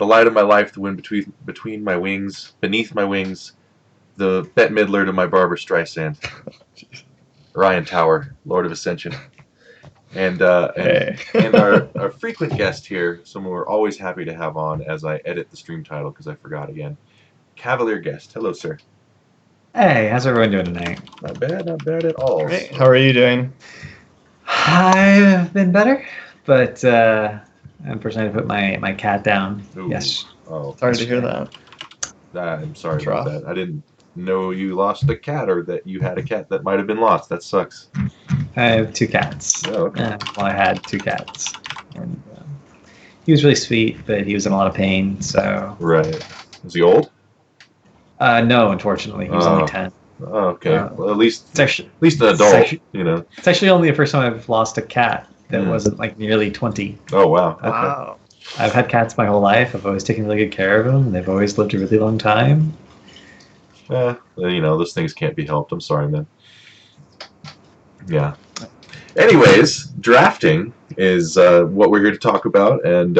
the light of my life, the wind between my wings, beneath my wings, the Bette Midler to my Barbara Streisand, Ryan Tower, Lord of Ascension, and our frequent guest here, someone we're always happy to have on as I edit the stream title because I forgot again, CavalierGuest. Hello, sir. Hey, how's everyone doing tonight? Not bad at all. Great. How are you doing? I've been better, but unfortunately I put my cat down. Ooh. Yes. Oh, Sorry to hear that. I'm sorry That's about rough. that. I didn't know you lost a cat or that you had a cat that might have been lost. That sucks. I have 2 cats. Oh, okay. Well, I had 2 cats. And, he was really sweet, but he was in a lot of pain, so... Right. Is he old? No, unfortunately. He was only 10. Oh, okay. Well, at least it's actually, an adult, you know. It's actually only the first time I've lost a cat that wasn't, like, nearly 20. Oh, wow. Okay. Wow. I've had cats my whole life. I've always taken really good care of them, and they've always lived a really long time. You know, those things can't be helped. I'm sorry, man. Yeah. Anyways, drafting is what we're here to talk about, and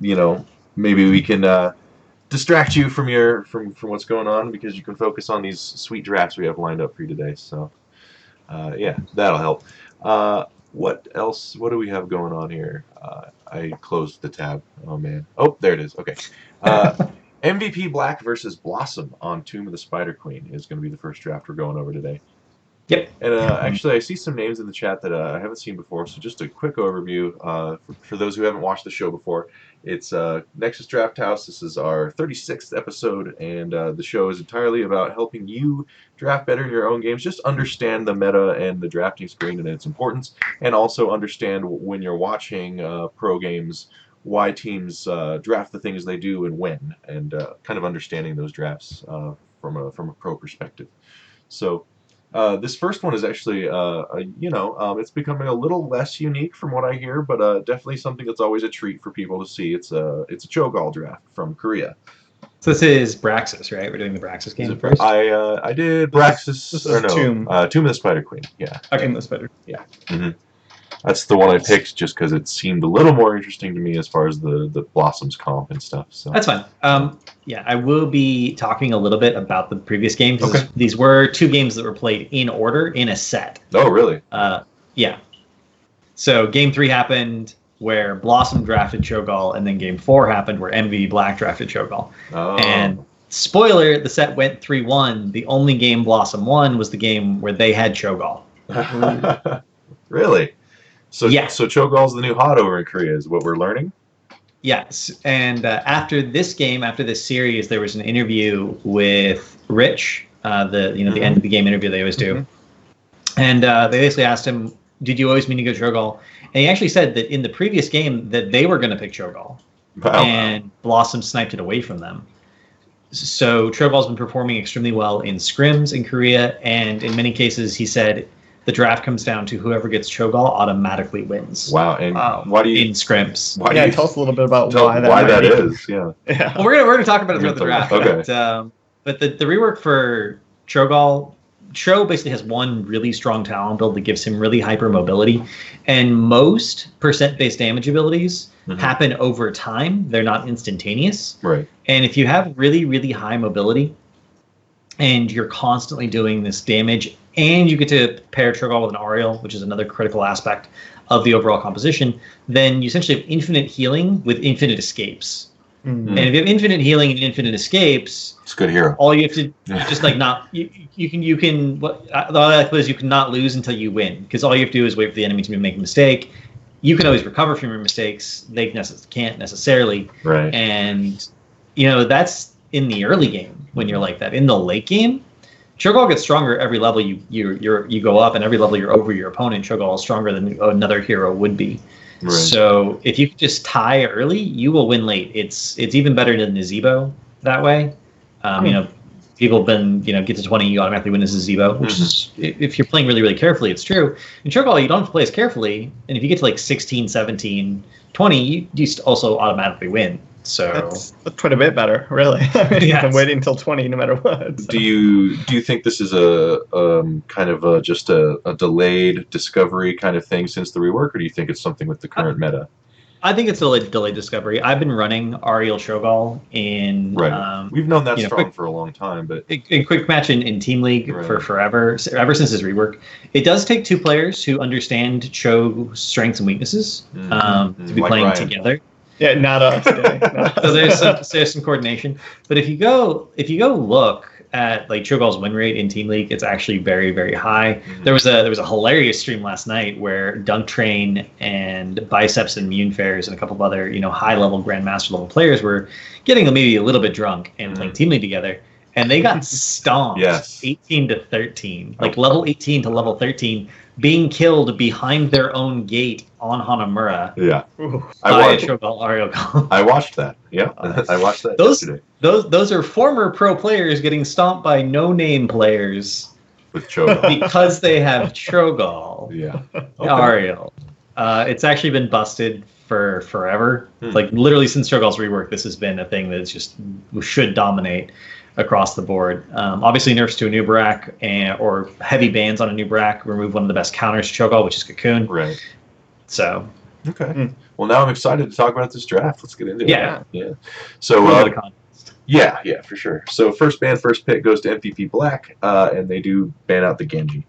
you know, maybe we can distract you from what's going on because you can focus on these sweet drafts we have lined up for you today. So, yeah, that'll help. What else? What do we have going on here? I closed the tab. Oh man. Oh, there it is. Okay. MVP Black versus Blossom on Tomb of the Spider Queen is going to be the first draft we're going over today. Yep. And actually, I see some names in the chat that I haven't seen before, so just a quick overview for those who haven't watched the show before. It's Nexus Drafthouse. This is our 36th episode, and the show is entirely about helping you draft better in your own games. Just understand the meta and the drafting screen and its importance, and also understand when you're watching pro games why teams draft the things they do and when, and kind of understanding those drafts from a pro perspective. So. This first one is actually, it's becoming a little less unique from what I hear, but definitely something that's always a treat for people to see. It's a Cho'Gall draft from Korea. So this is Braxis, right? We're doing the Braxis game first? I did Braxis, this is Tomb of the Spider Queen, yeah. Okay, Tomb of the Spider. Yeah. Mm-hmm. That's the one I picked just because it seemed a little more interesting to me as far as the Blossoms comp and stuff. So that's fine. Yeah, I will be talking a little bit about the previous games. Okay. These were 2 games that were played in order in a set. Oh, really? Yeah. So Game 3 happened where Blossom drafted Cho'Gall, and then Game 4 happened where MVP Black drafted Cho'Gall. Oh. And spoiler, the set went 3-1. The only game Blossom won was the game where they had Cho'Gall. Really? So, yeah. So Cho'Gall's the new hot over in Korea is what we're learning? Yes. And after this game, after this series, there was an interview with Rich, the end of the game interview they always do. And they basically asked him, did you always mean to go Cho'Gall? And he actually said that in the previous game that they were going to pick Cho'Gall. Wow. And Blossom sniped it away from them. So Cho'Gall's been performing extremely well in scrims in Korea, and in many cases he said the draft comes down to whoever gets Cho'Gall automatically wins. Wow, and why do you in scrims? Tell us a little bit about why that is. Yeah. Well, we're gonna talk about it throughout the draft. Okay. But the rework for Cho'Gall, Cho basically has one really strong talent build that gives him really hyper mobility, and most percent-based damage abilities happen over time. They're not instantaneous. Right. And if you have really, really high mobility, and you're constantly doing this damage, and you get to pair Cho'Gall with an Ariel, which is another critical aspect of the overall composition, then you essentially have infinite healing with infinite escapes. And if you have infinite healing and infinite escapes, it's a good hero. All you have to just like not you can what the other is you cannot lose until you win, because all you have to do is wait for the enemy to make a mistake. You can always recover from your mistakes. They can't necessarily. Right. And that's in the early game when you're like that. In the late game, Cho'Gall gets stronger every level you go up, and every level you're over your opponent, Cho'Gall is stronger than another hero would be. Right. So if you just tie early, you will win late. It's even better than Nazebo that way. People have been get to 20, you automatically win as a Nazebo, which is, if you're playing really, really carefully, it's true. In Cho'Gall, you don't have to play as carefully, and if you get to like 16, 17, 20, you also automatically win. So that's quite a bit better, really. I mean, you can wait until 20 no matter what. So. Do you think this is a kind of just a delayed discovery kind of thing since the rework, or do you think it's something with the current meta? I think it's a delayed discovery. I've been running Ariel Shogal in right. We've known that strong for a long time, but in quick match in Team League for forever, ever since his rework. It does take two players who understand Cho strengths and weaknesses to be like playing Ryan. Together. Yeah, not us. So there's some coordination. But if you go look at like Cho'Gall's win rate in Team League, it's actually very, very high. Mm-hmm. There was a hilarious stream last night where Dunk Train and Biceps and Immune Fairs and a couple of other high level Grandmaster level players were getting maybe a little bit drunk and playing Team League together, and they got stomped 18-13, like level 18 to level 13. Being killed behind their own gate on Hanamura. Yeah, I watched that. Yeah, I watched that yesterday. Those are former pro players getting stomped by no-name players with Cho'Gall because they have Cho'Gall. Yeah, Ariel. It's actually been busted for forever. Like literally since Cho'Gall's rework, this has been a thing that should dominate across the board. Obviously, nerfs to a new Barak or heavy bans on a new Barak remove one of the best counters to Cho'Gall, which is Cocoon. Right. So. Okay. Well, now I'm excited to talk about this draft. Let's get into it. Yeah. So. Yeah, for sure. So first pick goes to MVP Black, and they do ban out the Genji.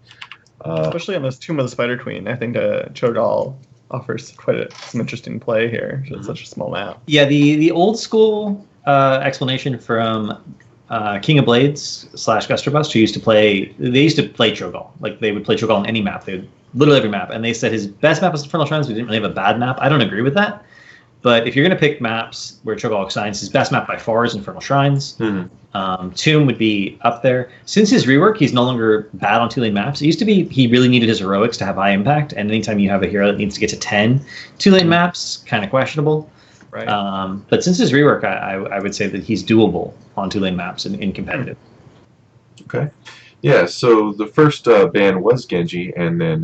Especially on this Tomb of the Spider Queen, I think Cho'Gall offers some interesting play here. It's such a small map. Yeah, the old school explanation from King of Blades / Gusterbust, who used to play Cho'Gall. Like they would play Cho'Gall on any map. They would literally every map, and they said his best map was Infernal Shrines. We didn't really have a bad map. I don't agree with that. But if you're going to pick maps where Cho'Gall shines, his best map by far is Infernal Shrines. Tomb would be up there. Since his rework, he's no longer bad on 2-lane maps. It used to be he really needed his heroics to have high impact, and anytime you have a hero that needs to get to 10 2-lane maps, kind of questionable. Right. But since his rework, I would say that he's doable on 2-lane maps in competitive. Okay. Yeah, so the first ban was Genji, and then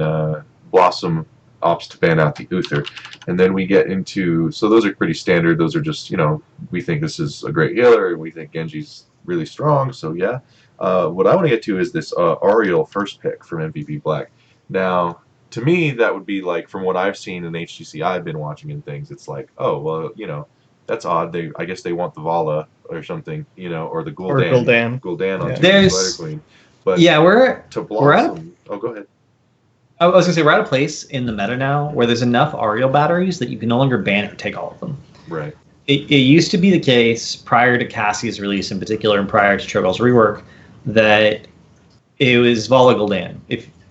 Blossom opts to ban out the Uther. And then we get into, so those are pretty standard. Those are just, we think this is a great healer, and we think Genji's really strong, so yeah. What I want to get to is this Ariel first pick from MVP Black. Now, to me, that would be like, from what I've seen in HGC I've been watching and things, it's like, oh, well, that's odd. I guess they want the Vala or something, or the Gul'dan. Gul'dan on Spider Queen. But to Blossom, go ahead. I was going to say, we're at a place in the meta now where there's enough Ariel batteries that you can no longer ban or take all of them. Right. It used to be the case prior to Cassie's release in particular and prior to Cho'Gall's rework that it was Vala Gul'dan.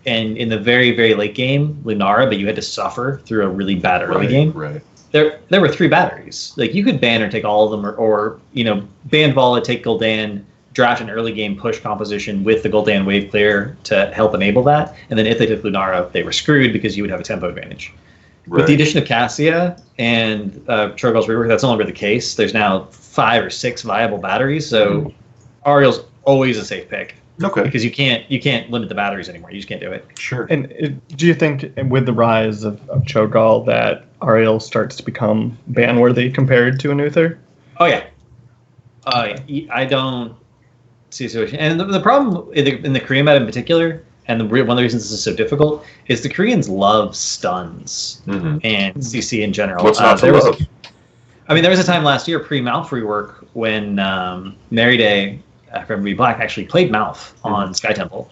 And in the very, very late game, Lunara, but you had to suffer through a really bad early game. Right. There were 3 batteries. Like you could ban or take all of them or ban Vala, take Gul'dan, draft an early game push composition with the Gul'dan wave clear to help enable that. And then if they took Lunara, they were screwed because you would have a tempo advantage. Right. With the addition of Cassia and Cho'Gall's rework, that's no longer the case. There's now 5 or 6 viable batteries, so Ariel's always a safe pick. Okay. Because you can't limit the batteries anymore. You just can't do it. Sure. And do you think with the rise of Cho'Gall that Ariel starts to become ban-worthy compared to an Uther? Oh yeah. I don't see a situation. And the problem in the Korean meta in particular, and one of the reasons this is so difficult, is the Koreans love stuns and CC in general. What's not to love? There was a time last year pre-Malf rework when Mary Day from MVP Black actually played Malf on Sky Temple.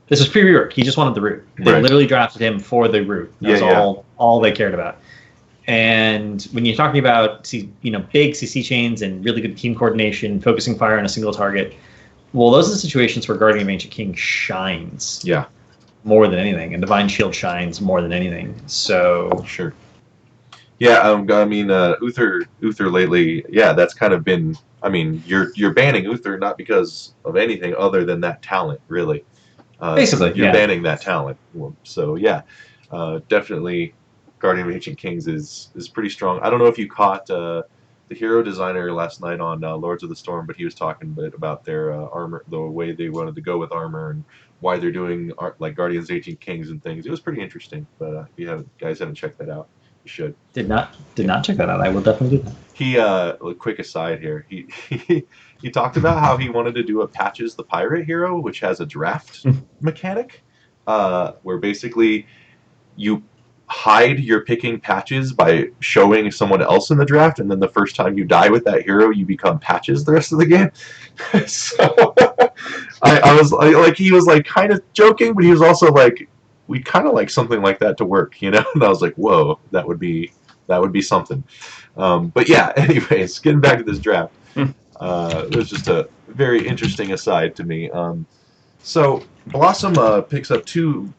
This was pre-rework. He just wanted the root. They literally drafted him for the root. That's all they cared about. And when you're talking about big CC chains and really good team coordination, focusing fire on a single target, well, those are the situations where Guardian of Ancient King shines. Yeah. More than anything, and Divine Shield shines more than anything. So sure. Yeah, Uther lately, that's kind of been. You're banning Uther not because of anything other than that talent, really. Basically, you're banning that talent. So definitely, Guardian of Ancient Kings is pretty strong. I don't know if you caught the hero designer last night on Lords of the Storm, but he was talking a bit about their armor, the way they wanted to go with armor, and why they're doing like Guardians of Ancient Kings and things. It was pretty interesting. But if you guys haven't checked that out, you should. Did not check that out. I will definitely do that. He a quick aside here. He talked about how he wanted to do a Patches the Pirate hero, which has a draft mechanic, where basically you hide your picking patches by showing someone else in the draft, and then the first time you die with that hero, you become patches the rest of the game. So I was like, he was like kind of joking, but he was also like, we kind of like something like that to work, you know? And I was like, whoa, that would be something. But yeah, anyways, getting back to this draft, it was just a very interesting aside to me. So Blossom picks up two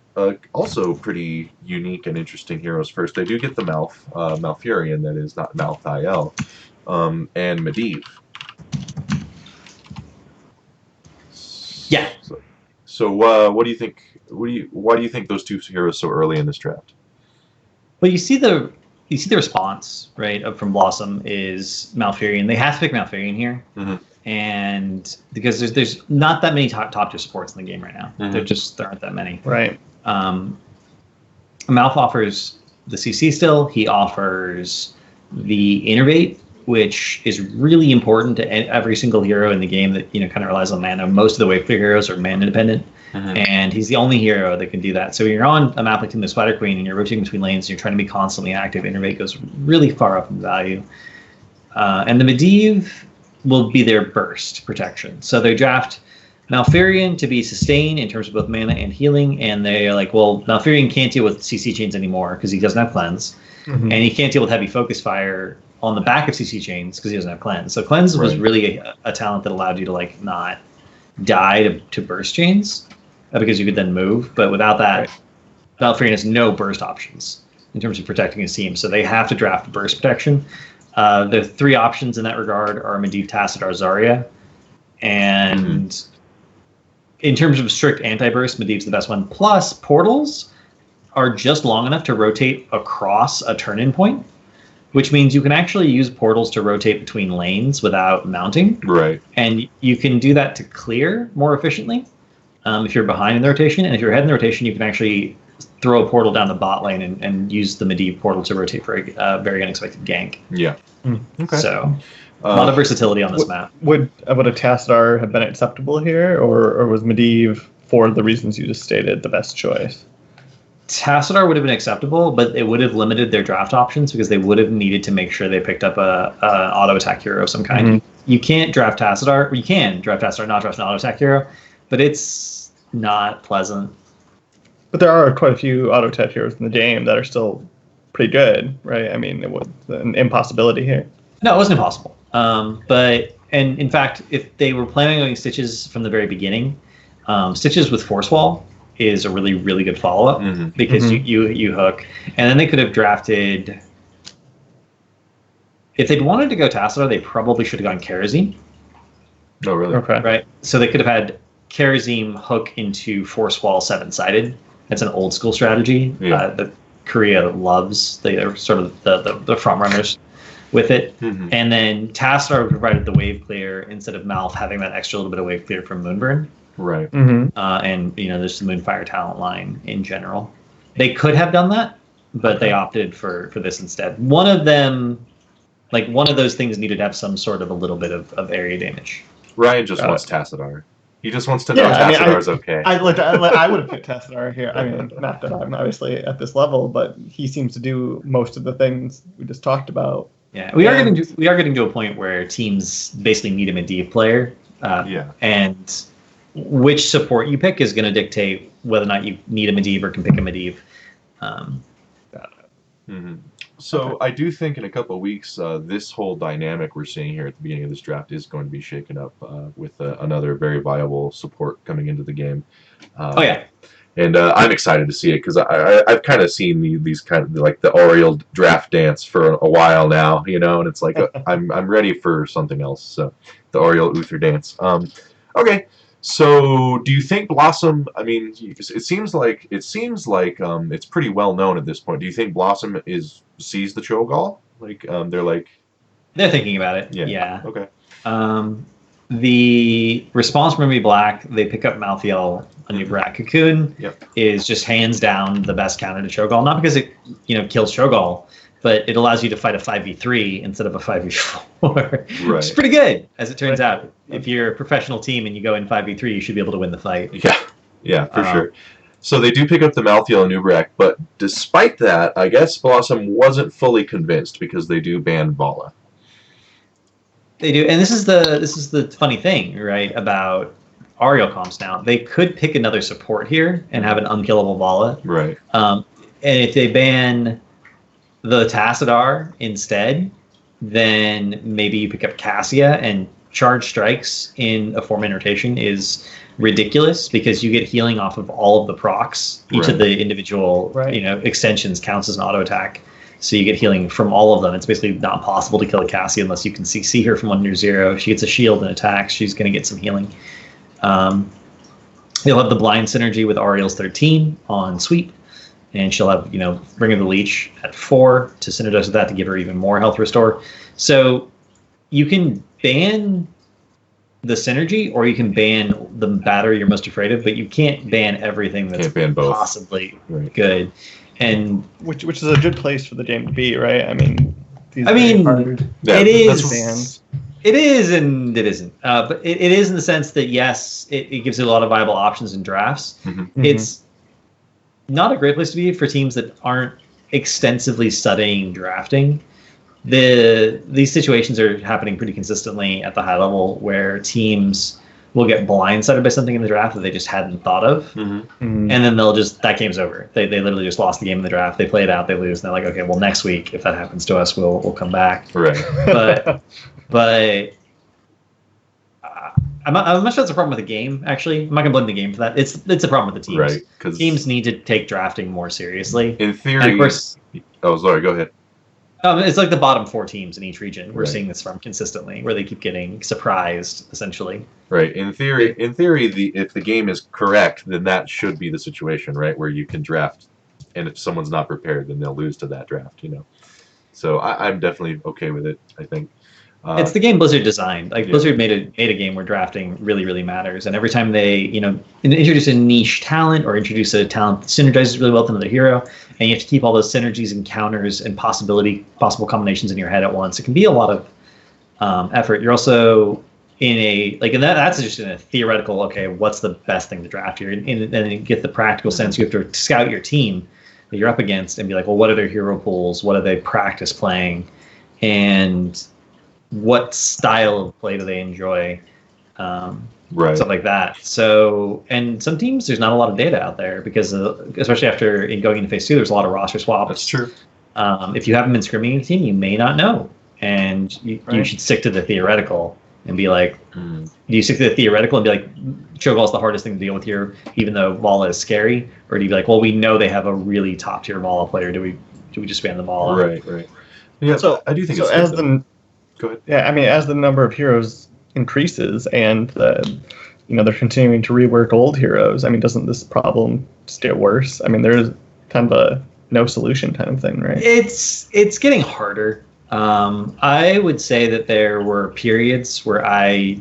also pretty unique and interesting heroes first. They do get the Malfurion, that is not Malthael, and Medivh. Yeah. So what do you think? Why do you think those two heroes so early in this draft? Well, you see the response, right, from Blossom is Malfurion. They have to pick Malfurion here, and because there's not that many top tier supports in the game right now. There aren't that many. Right. Malf offers the CC still. He offers the Innervate, which is really important to every single hero in the game that kind of relies on mana. Most of the wave clear heroes are mana dependent, and he's the only hero that can do that. So when you're on a map like Team the Spider Queen and you're rotating between lanes and you're trying to be constantly active, Innervate goes really far up in value. And the Medivh will be their burst protection. So they draft Malfurion to be sustained in terms of both mana and healing, and they're like, well, Malfurion can't deal with CC chains anymore because he doesn't have cleanse, and he can't deal with heavy focus fire on the back of CC chains because he doesn't have cleanse. So cleanse was really a talent that allowed you to like not die to burst chains because you could then move. But without that, Malfurion has no burst options in terms of protecting his team. So they have to draft burst protection. The three options in that regard are Medivh, Tassadar, Zarya, and in terms of strict anti-burst, Medivh's the best one. Plus, portals are just long enough to rotate across a turn-in point, which means you can actually use portals to rotate between lanes without mounting. Right. And you can do that to clear more efficiently if you're behind in the rotation. And if you're ahead in the rotation, you can actually throw a portal down the bot lane and use the Medivh portal to rotate for a very unexpected gank. Yeah. Okay. So a lot of versatility on this map. Would a Tassadar have been acceptable here, or was Medivh, for the reasons you just stated, the best choice? Tassadar would have been acceptable, but it would have limited their draft options because they would have needed to make sure they picked up an auto attack hero of some kind. You can't draft Tassadar. You can draft Tassadar, not draft an auto attack hero, but it's not pleasant. But there are quite a few auto attack heroes in the game that are still pretty good, right? I mean, it was an impossibility here. No, it wasn't impossible. And in fact, if they were planning on Stitches from the very beginning, Stitches with Force Wall is a really, really good follow-up because you hook. And then they could have drafted... If they'd wanted to go Tassadar, they probably should have gone Kharazim. Oh, really? Okay. Right? So they could have had Kharazim hook into Force Wall 7-sided. That's an old school strategy that Korea loves. They are sort of the front runners with it. And then Tassadar provided the wave clear instead of Malf having that extra little bit of wave clear from Moonburn. Right. And there's the Moonfire talent line in general. They could have done that, but they opted for this instead. One of them, like one of those things, needed to have some sort of a little bit of area damage. Ryan just wants Tassadar. He just wants to know Tassadar's okay. I would have picked Tassadar here. I mean, not that I'm obviously at this level, but he seems to do most of the things we just talked about. Yeah, we are getting to a point where teams basically need a Medivh player. And which support you pick is going to dictate whether or not you need a Medivh or can pick a Medivh. So I do think in a couple of weeks, this whole dynamic we're seeing here at the beginning of this draft is going to be shaken up with another very viable support coming into the game. And I'm excited to see it because I've kind of seen these kind of like the Oriole draft dance for a while now, and it's like I'm ready for something else. So the Oriole Uther dance. Okay. So, do you think Blossom? I mean, it seems like it's pretty well known at this point. Do you think Blossom sees the Cho'Gall? They're thinking about it. Yeah. Okay. The response from Ruby Black, they pick up Malthael, a new Brat Cocoon, is just hands down the best counter to Cho'Gall. Not because it kills Cho'Gall, but it allows you to fight a 5v3 instead of a 5v4, which is pretty good, as it turns out. If you're a professional team and you go in 5v3, you should be able to win the fight. Yeah, for sure. So they do pick up the Malthael and Ubrak, but despite that, I guess Blossom wasn't fully convinced because they do ban Vala. They do, and this is the funny thing, right, about Ariel comps now. They could pick another support here and have an unkillable Vala. Right. And if they ban the Tassadar instead, then maybe you pick up Cassia, and charge strikes in a 4-man rotation is ridiculous because you get healing off of all of the procs. Each of the individual extensions counts as an auto attack. So you get healing from all of them. It's basically not possible to kill a Cassie unless you can CC her from 1 near 0. She gets a shield and attacks. She's going to get some healing. They'll have the blind synergy with Ariel's 13 on sweep. And she'll have, Ring of the Leech at 4 to synergize with that to give her even more health restore. So you can ban the synergy, or you can ban the battery you're most afraid of, but you can't ban everything that's possibly good. And which is a good place for the game to be, right? I mean, it is. It is and it isn't. But it is in the sense that, yes, it gives you a lot of viable options in drafts. Mm-hmm. It's not a great place to be for teams that aren't extensively studying drafting. These situations are happening pretty consistently at the high level where teams will get blindsided by something in the draft that they just hadn't thought of. And then that game's over. They literally just lost the game in the draft. They play it out, they lose, and they're like, okay, well, next week, if that happens to us, we'll come back. Right. But I'm not sure that's a problem with the game, actually. I'm not going to blame the game for that. It's a problem with the teams. Right. Because teams need to take drafting more seriously. In theory... And of course, sorry, go ahead. It's like the bottom 4 teams in each region. We're seeing this from consistently, where they keep getting surprised, essentially. Right. In theory, if the game is correct, then that should be the situation, right, where you can draft, and if someone's not prepared, then they'll lose to that draft. So I'm definitely okay with it. I think it's the game Blizzard designed. Blizzard made a game where drafting really, really matters, and every time they introduce a niche talent or introduce a talent that synergizes really well with another hero, and you have to keep all those synergies and counters and possible combinations in your head at once, it can be a lot of effort. You're also that's just in a theoretical, okay, what's the best thing to draft here? And you get the practical sense. You have to scout your team that you're up against and be like, well, what are their hero pools? What do they practice playing? And what style of play do they enjoy? Stuff like that. So, and some teams, there's not a lot of data out there because, especially after going into phase 2, there's a lot of roster swaps. That's true. If you haven't been scrimming a team, you may not know, and you should stick to the theoretical and be like, do you stick to the theoretical and be like, Cho'Gall's the hardest thing to deal with here, even though Vala is scary, or do you be like, well, we know they have a really top tier Vala player. Do we just ban the Vala? Right. Yeah. So I do think so. Go ahead. Yeah, I mean, as the number of heroes increases and they're continuing to rework old heroes, I mean, doesn't this problem just get worse? I mean, there's kind of a no solution kind of thing, right? It's getting harder. I would say that there were periods where I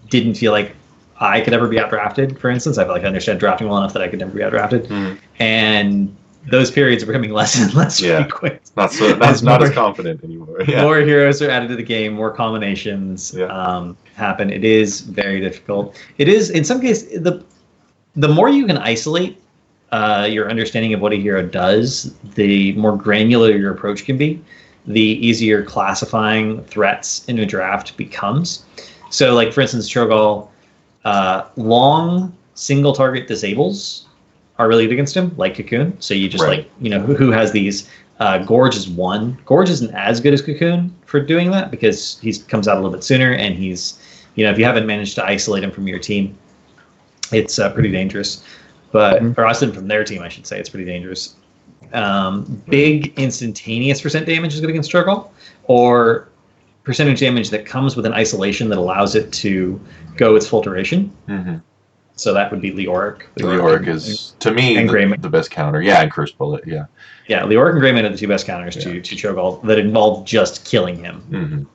didn't feel like I could ever be outdrafted. For instance, I felt like I understood drafting well enough that I could never be outdrafted, and those periods are becoming less and less frequent. Not as confident anymore. Yeah. More heroes are added to the game, more combinations happen. It is very difficult. It is, in some cases, the more you can isolate your understanding of what a hero does, the more granular your approach can be, the easier classifying threats in a draft becomes. So, like, for instance, Cho'Gall, long single target disables are really good against him, like Cocoon. So you just who has these? Gorge is 1. Gorge isn't as good as Cocoon for doing that because he comes out a little bit sooner, and he's, if you haven't managed to isolate him from your team, it's pretty dangerous. Or isolate him from their team, I should say, it's pretty dangerous. Big instantaneous percent damage is good against Cho'Gall, or percentage damage that comes with an isolation that allows it to go its full duration. So that would be Leoric. Leoric is, to me, the best counter. Yeah, and Curse Bullet, yeah. Yeah, Leoric and Greymane are the 2 best counters to Cho'Gall that involve just killing him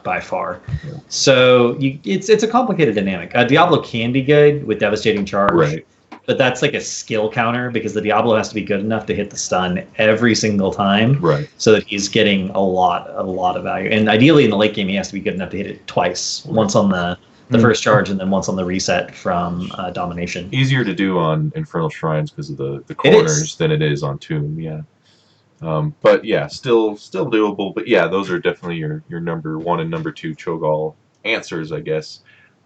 by far. Yeah. So it's a complicated dynamic. Diablo can be good with Devastating Charge, but that's like a skill counter because the Diablo has to be good enough to hit the stun every single time, so that he's getting a lot of value. And ideally in the late game, he has to be good enough to hit it twice, once on the the first charge and then once on the reset from domination. Easier to do on Infernal Shrines because of the It corners is. than it is on Tomb, yeah. But yeah, still doable. But yeah, those are definitely your number 1 and number 2 Cho'Gall answers, I guess,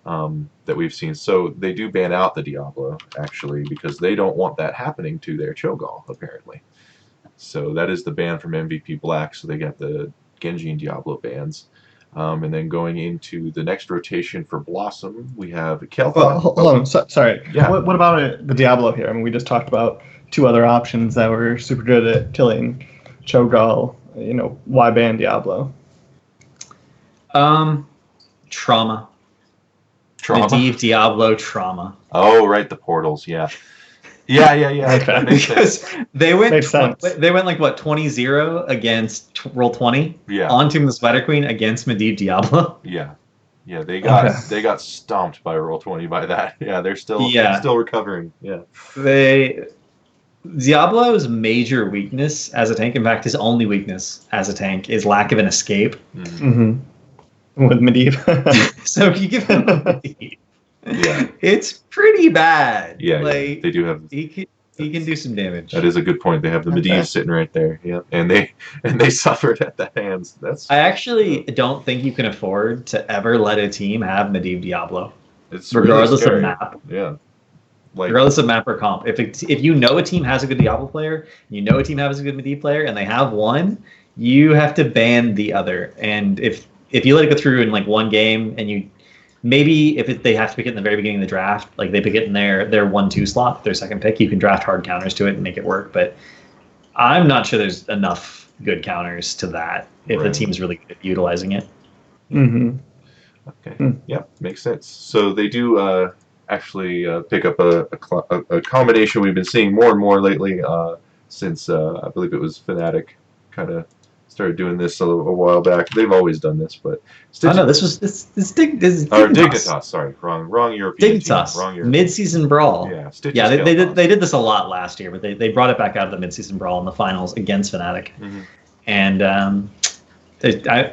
that we've seen. So they do ban out the Diablo, actually, because they don't want that happening to their Cho'Gall, apparently. So that is the ban from MVP Black, so they got the Genji and Diablo bans. And then going into the next rotation for Blossom, we have Kel'Thuzad. Well, hold on. Sorry. Yeah. What about the Diablo here? I mean, we just talked about 2 other options that were super good at killing Cho'Gall. You know, why ban Diablo? Trauma. Trauma? Medivh Diablo trauma. Oh, right, the portals, yeah. Yeah. Okay. That makes sense. Because they went Makes sense. they went like what 20-0 against Roll20 Yeah. on Tomb of the Spider Queen against Medivh Diablo. Yeah. Yeah, they got stomped by Roll20 by that. Yeah, they're still recovering. Yeah. Diablo's major weakness as a tank, in fact, his only weakness as a tank, is lack of an escape. Mm-hmm. With Medivh. So if you give him a Medivh, Yeah. it's pretty bad. Yeah, like they do have. he can do some damage. That is a good point. They have the Medivh sitting right there. Yeah, and they suffered at the hands. I actually don't think you can afford to ever let a team have Medivh Diablo, it's regardless really of scary. map. Yeah. Like, Regardless of map or comp, if you know a team has a good Diablo player, you know a team has a good Medivh player, and they have one, you have to ban the other. And if you let it go through in like one game, and you maybe if they have to pick it in the very beginning of the draft, like they pick it in their 1-2 slot, their second pick, you can draft hard counters to it and make it work. But I'm not sure there's enough good counters to that if the team's really good at utilizing it. Mm-hmm. Okay. Yep, makes sense. So they do actually pick up a combination we've been seeing more and more lately since I believe it was Fnatic kind of started doing this a while back. They've always done this, but this is Dignitas. Sorry, wrong European Dignitas. team. Wrong European. Mid-season brawl. Yeah, Stitches they did this a lot last year, but they brought it back out of the mid-season brawl in the finals against Fnatic. Mm-hmm. And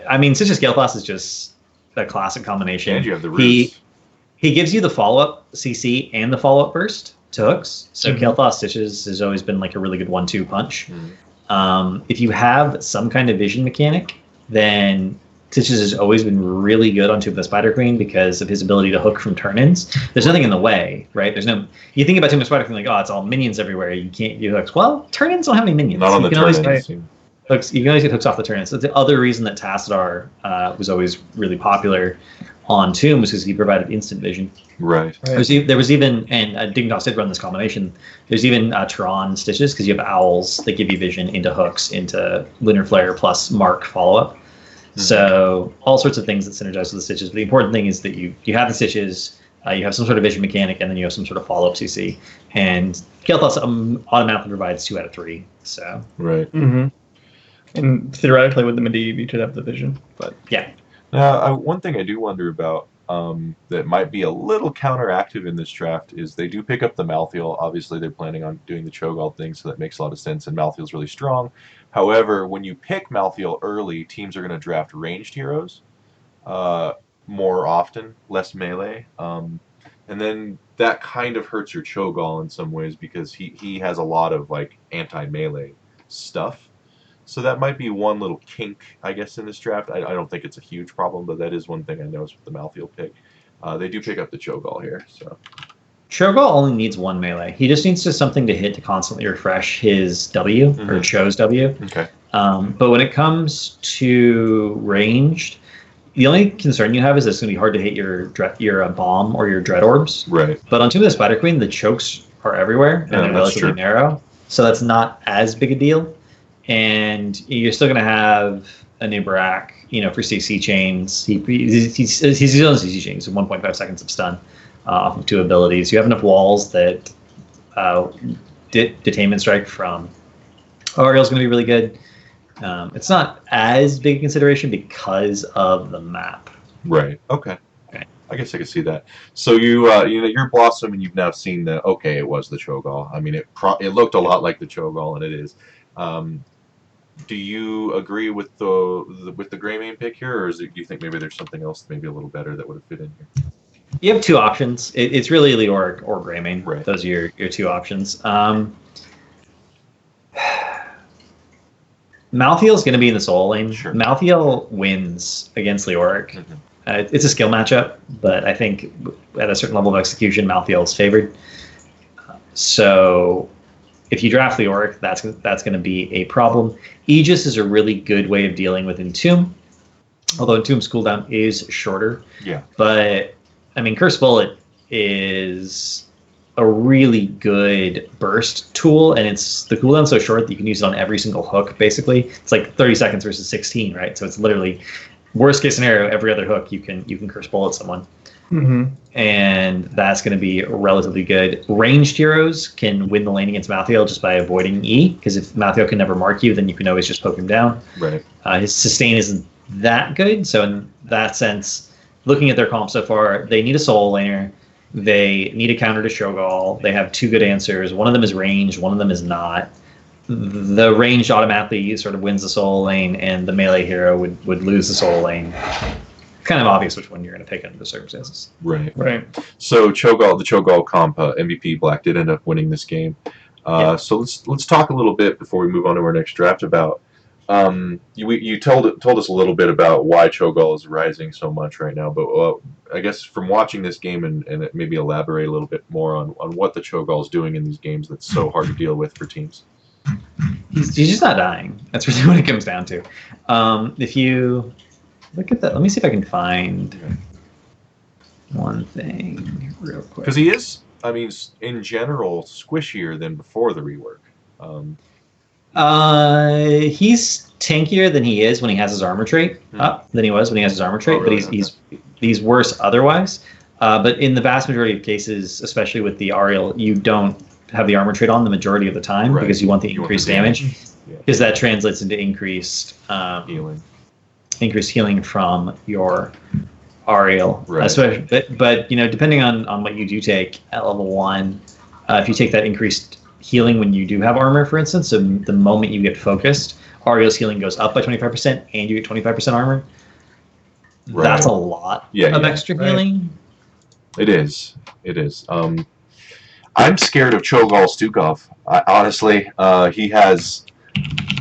I mean, Stitches Galepass is just a classic combination. And you have the roots. He gives you the follow-up CC and the follow-up burst to hooks. So Kael'thas Stitches has always been like a really good 1-2 punch. If you have some kind of vision mechanic, then Stitches has always been really good on Tomb of the Spider Queen because of his ability to hook from turn-ins. There's nothing in the way, right? You think about Tomb of the Spider Queen like, oh, it's all minions everywhere. You can't do hooks. Well, turn-ins don't have any minions. Not on the turn-ins. You can always get hooks off the turn-ins. So the other reason that Tassadar was always really popular on Tomb was because he provided instant vision. Right. There was even, and Dignitas did run this combination, there's even Tehran Stitches, because you have owls that give you vision into hooks, into Lunar Flare plus Mark follow-up. So all sorts of things that synergize with the Stitches. But the important thing is that you have the Stitches, you have some sort of vision mechanic, and then you have some sort of follow-up CC. And Kael'thas automatically provides 2 out of 3. So Right. Mm-hmm. And theoretically, with the Medivh, you should have the vision. But yeah. Now, one thing I do wonder about that might be a little counteractive in this draft is they do pick up the Malthael. Obviously, they're planning on doing the Cho'Gall thing, so that makes a lot of sense, and Malthael's really strong. However, when you pick Malthael early, teams are going to draft ranged heroes more often, less melee. And then that kind of hurts your Cho'Gall in some ways because he has a lot of like anti-melee stuff. So that might be one little kink, I guess, in this draft. I don't think it's a huge problem, but that is one thing I noticed with the Malthael pick. They do pick up the Cho'Gall here. So Cho'Gall only needs 1 melee. He just needs something to hit to constantly refresh his W, or Cho's W. Okay. But when it comes to ranged, the only concern you have is it's going to be hard to hit your bomb or your Dread Orbs. Right. But on Tomb of the Spider Queen, the chokes are everywhere, and they're relatively narrow. So that's not as big a deal. And you're still going to have a new Barak, for CC chains. He's on CC chains, so 1.5 seconds of stun off of 2 abilities. You have enough walls that Detainment Strike from Ariel's going to be really good. It's not as big a consideration because of the map. Right. Okay. I guess I could see that. So you're Blossom, and you've now seen it was the Cho'Gall. I mean, it looked a lot like the Cho'Gall, and it is. Do you agree with the Greymane pick here, or do you think maybe there's something else maybe a little better that would have fit in here? You have two options. It's really Leoric or Greymane. Right. Those are your two options. Malthael is going to be in the solo lane. Sure. Malthael wins against Leoric. Mm-hmm. It's a skill matchup, but I think at a certain level of execution, Malthael is favored. So if you draft Leoric, that's going to be a problem. Aegis is a really good way of dealing with Entomb, although Entomb's cooldown is shorter. Yeah. But, I mean, Curse Bullet is a really good burst tool, and the cooldown's so short that you can use it on every single hook, basically. It's like 30 seconds versus 16, right? So it's literally, worst case scenario, every other hook you can Curse Bullet someone. Mm-hmm. And that's going to be relatively good. Ranged heroes can win the lane against Malthael just by avoiding E, because if Malthael can never mark you, then you can always just poke him down. Right. His sustain isn't that good, so in that sense, looking at their comp so far, they need a solo laner. They need a counter to Shogal. They have two good answers. One of them is ranged, one of them is not. The ranged automatically sort of wins the solo lane, and the melee hero would lose the solo lane. Kind of obvious which one you're going to pick under the circumstances. Right. Right. So the Cho'Gall comp, MVP Black did end up winning this game. Yeah. So let's talk a little bit before we move on to our next draft about. You told us a little bit about why Cho'Gall is rising so much right now, but I guess from watching this game and maybe elaborate a little bit more on what the Cho'Gall is doing in these games that's so hard to deal with for teams. He's just not dying. That's really what it comes down to. If you look at that, let me see if I can find one thing real quick. Because he is, I mean, in general, squishier than before the rework. He's tankier than he is when he has his armor trait than he was when he has his armor trait, really? But he's worse otherwise. But in the vast majority of cases, especially with the Ariel, you don't have the armor trait on the majority of the time because you want the increased damage, because that translates into increased healing. Increased healing from your Ariel. Right. But depending on what you do take at level 1, if you take that increased healing when you do have armor, for instance, so the moment you get focused, Ariel's healing goes up by 25% and you get 25% armor. Right. That's a lot of extra healing. It is. I'm scared of Cho'Gall Stukov. Honestly, he has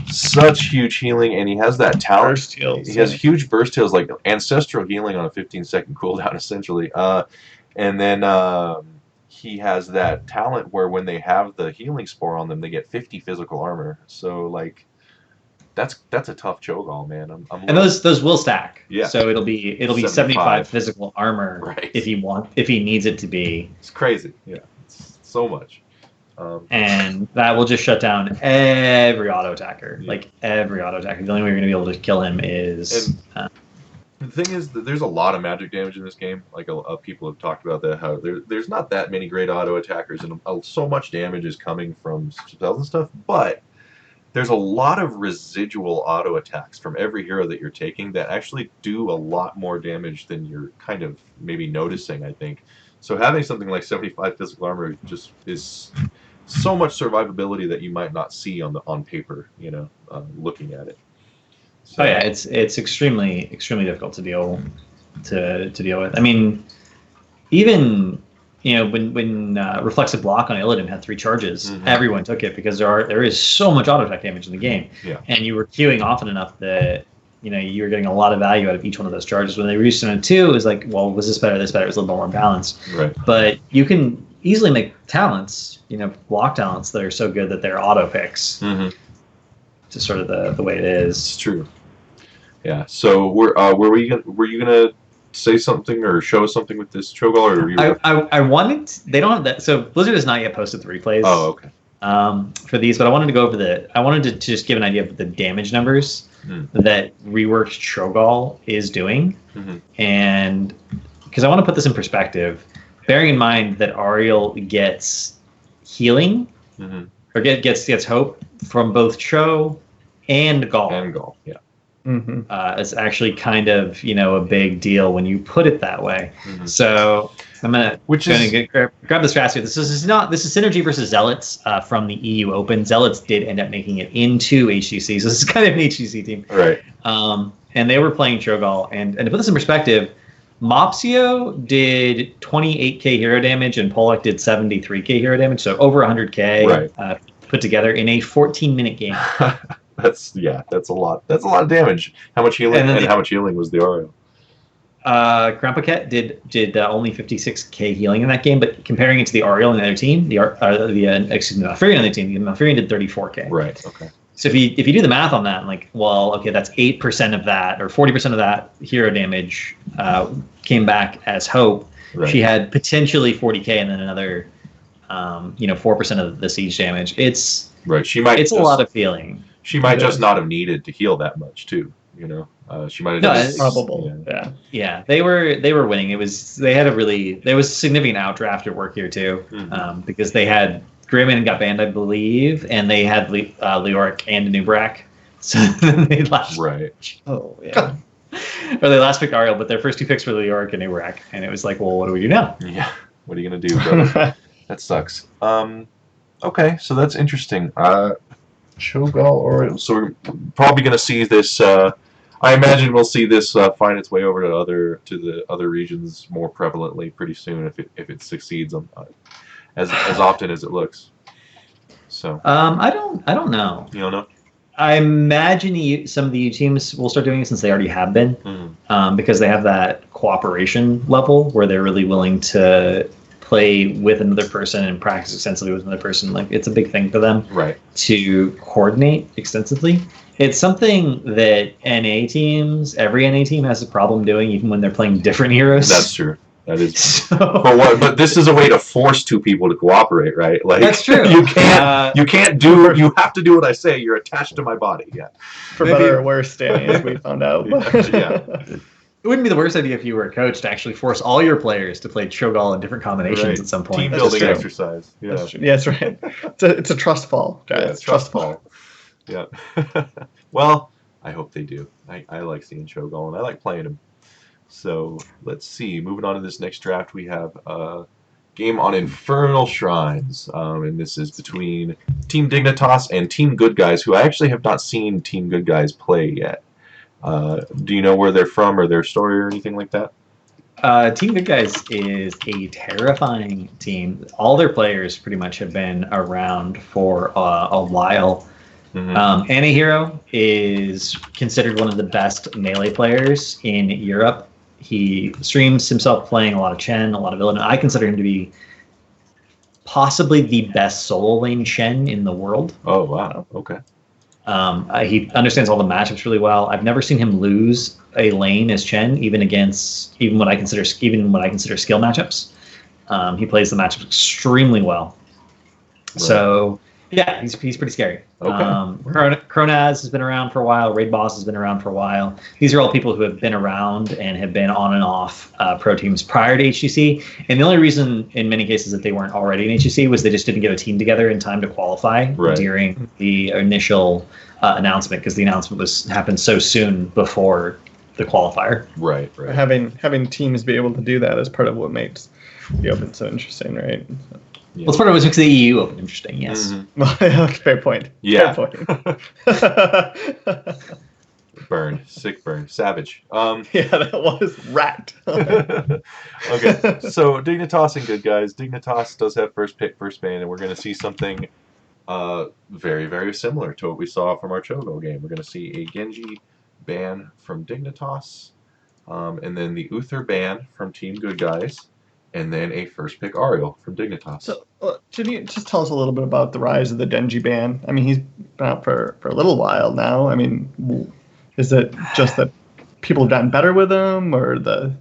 such huge healing, and he has that talent. Burst heals. He has huge burst heals, like ancestral healing on a 15-second cooldown, essentially. And then he has that talent where when they have the healing spore on them, they get 50 physical armor. So like, that's a tough Cho'Gall, man. And those will stack. Yeah. So it'll be 75 physical armor if he needs it to be. It's crazy. Yeah. It's so much. And that will just shut down every auto attacker. Yeah. Like every auto attacker. The only way you're going to be able to kill him is. The thing is that there's a lot of magic damage in this game. Like people have talked about that, how there's not that many great auto attackers, and so much damage is coming from spells and stuff. But there's a lot of residual auto attacks from every hero that you're taking that actually do a lot more damage than you're kind of maybe noticing, I think. So having something like 75 physical armor just is so much survivability that you might not see on paper, looking at it. So, oh yeah, it's extremely difficult to deal with. I mean, even when Reflexive Block on Illidan had 3 charges, everyone took it because there is so much auto attack damage in the game, and you were queuing often enough that you were getting a lot of value out of each one of those charges. When they reduced it to 2, it was like, well, was this better? This better? It was a little more balanced. Right. But you can easily make talents, block talents that are so good that they're auto picks. Just sort of the way it is. It's true. Yeah. So were you gonna say something or show us something with this Cho'Gall, or I wanted they don't have that. So Blizzard has not yet posted the replays. Oh, okay. For these, but I wanted to go over I wanted to just give an idea of the damage numbers that reworked Cho'Gall is doing, and because I want to put this in perspective, bearing in mind that Ariel gets healing or gets hope from both Cho and Gall. And Gall, yeah. It's actually kind of a big deal when you put it that way. So I'm gonna grab this fast here. This is Synergy versus Zealots from the EU Open. Zealots did end up making it into HGC, so this is kind of an HGC team, right? And they were playing Cho'Gall, and to put this in perspective, Mopsio did 28k hero damage, and Pollock did 73k hero damage, so over 100k put together in a 14-minute game. That's a lot. That's a lot of damage. How much healing and how much healing was the Oreo? Grandpa Cat did only 56k healing in that game, but comparing it to the Ariel and the other team, the Malfurion on the team, the Malfurion did 34k. Right. Okay. So if you do the math on that, like, well, okay, that's 8% of that, or 40% of that hero damage came back as Hope. Right. She had potentially 40k and then another, 4% of the siege damage. It's right. It's a lot of healing. She might just not have needed to heal that much too. She might have. It's probable. Yeah. They were winning. There was significant outdrafted work here too, because they had Greyman got banned, I believe, and they had Leoric and Nubrak. So they last. Right. Oh yeah. Or they last picked Ariel, but their first two picks were Leoric and Nubrak, and it was like, well, what do we do now? Yeah. What are you gonna do, brother? That sucks. Okay, so that's interesting. Cho'Gall Oriole. So we're probably going to see this. I imagine we'll see this find its way over to the other regions more prevalently pretty soon if it succeeds on as often as it looks. So I don't know. You don't know? I imagine some of the EU teams will start doing it since they already have been, because they have that cooperation level where they're really willing to play with another person and practice extensively with another person. Like, it's a big thing for them, right, to coordinate extensively. It's something that every NA team has a problem doing, even when they're playing different heroes. That's true. That is. But this is a way to force two people to cooperate, right? Like, that's true. You can't do. You have to do what I say. You're attached to my body. Yeah. For better or worse, Danny, as we found out. Yeah. It wouldn't be the worst idea if you were a coach to actually force all your players to play Cho'Gall in different combinations at some point. Team building exercise. Yeah. That's right. It's a trust fall, guys. Yeah, it's trust fall. Yeah. Well, I hope they do. I like seeing Cho'Gall, and I like playing him. So let's see. Moving on to this next draft, we have a game on Infernal Shrines, and this is between Team Dignitas and Team Good Guys, who I actually have not seen Team Good Guys play yet. Do you know where they're from or their story or anything like that? Team Good Guys is a terrifying team. All their players pretty much have been around for a while. Anahero is considered one of the best melee players in Europe. He streams himself playing a lot of Chen, a lot of Villain. I consider him to be possibly the best solo lane Chen in the world. Oh, wow. Okay. He understands all the matchups really well. I've never seen him lose a lane as Chen, even what I consider skill matchups. He plays the matchups extremely well. Right. So yeah, he's pretty scary. Okay. Kronaz has been around for a while. Raid Boss has been around for a while. These are all people who have been around and have been on and off pro teams prior to HGC. And the only reason, in many cases, that they weren't already in HGC was they just didn't get a team together in time to qualify during the initial announcement, because the announcement happened so soon before the qualifier. Right. Having teams be able to do that is part of what makes the Open so interesting, right? Yeah. Well, it's part of what makes the EU Open interesting, yes. Mm-hmm. Fair point. Yeah. Fair point. Burn. Sick burn. Savage. Yeah, that was rat. Okay, so Dignitas and Good Guys. Dignitas does have first pick, first ban, and we're going to see something very, very similar to what we saw from our Cho'Gall game. We're going to see a Genji ban from Dignitas, and then the Uther ban from Team Good Guys, and then a first pick Ariel from Dignitas. So, can you just tell us a little bit about the rise of the Genji ban? I mean, he's been out for a little while now. I mean, is it just that people have gotten better with him, or the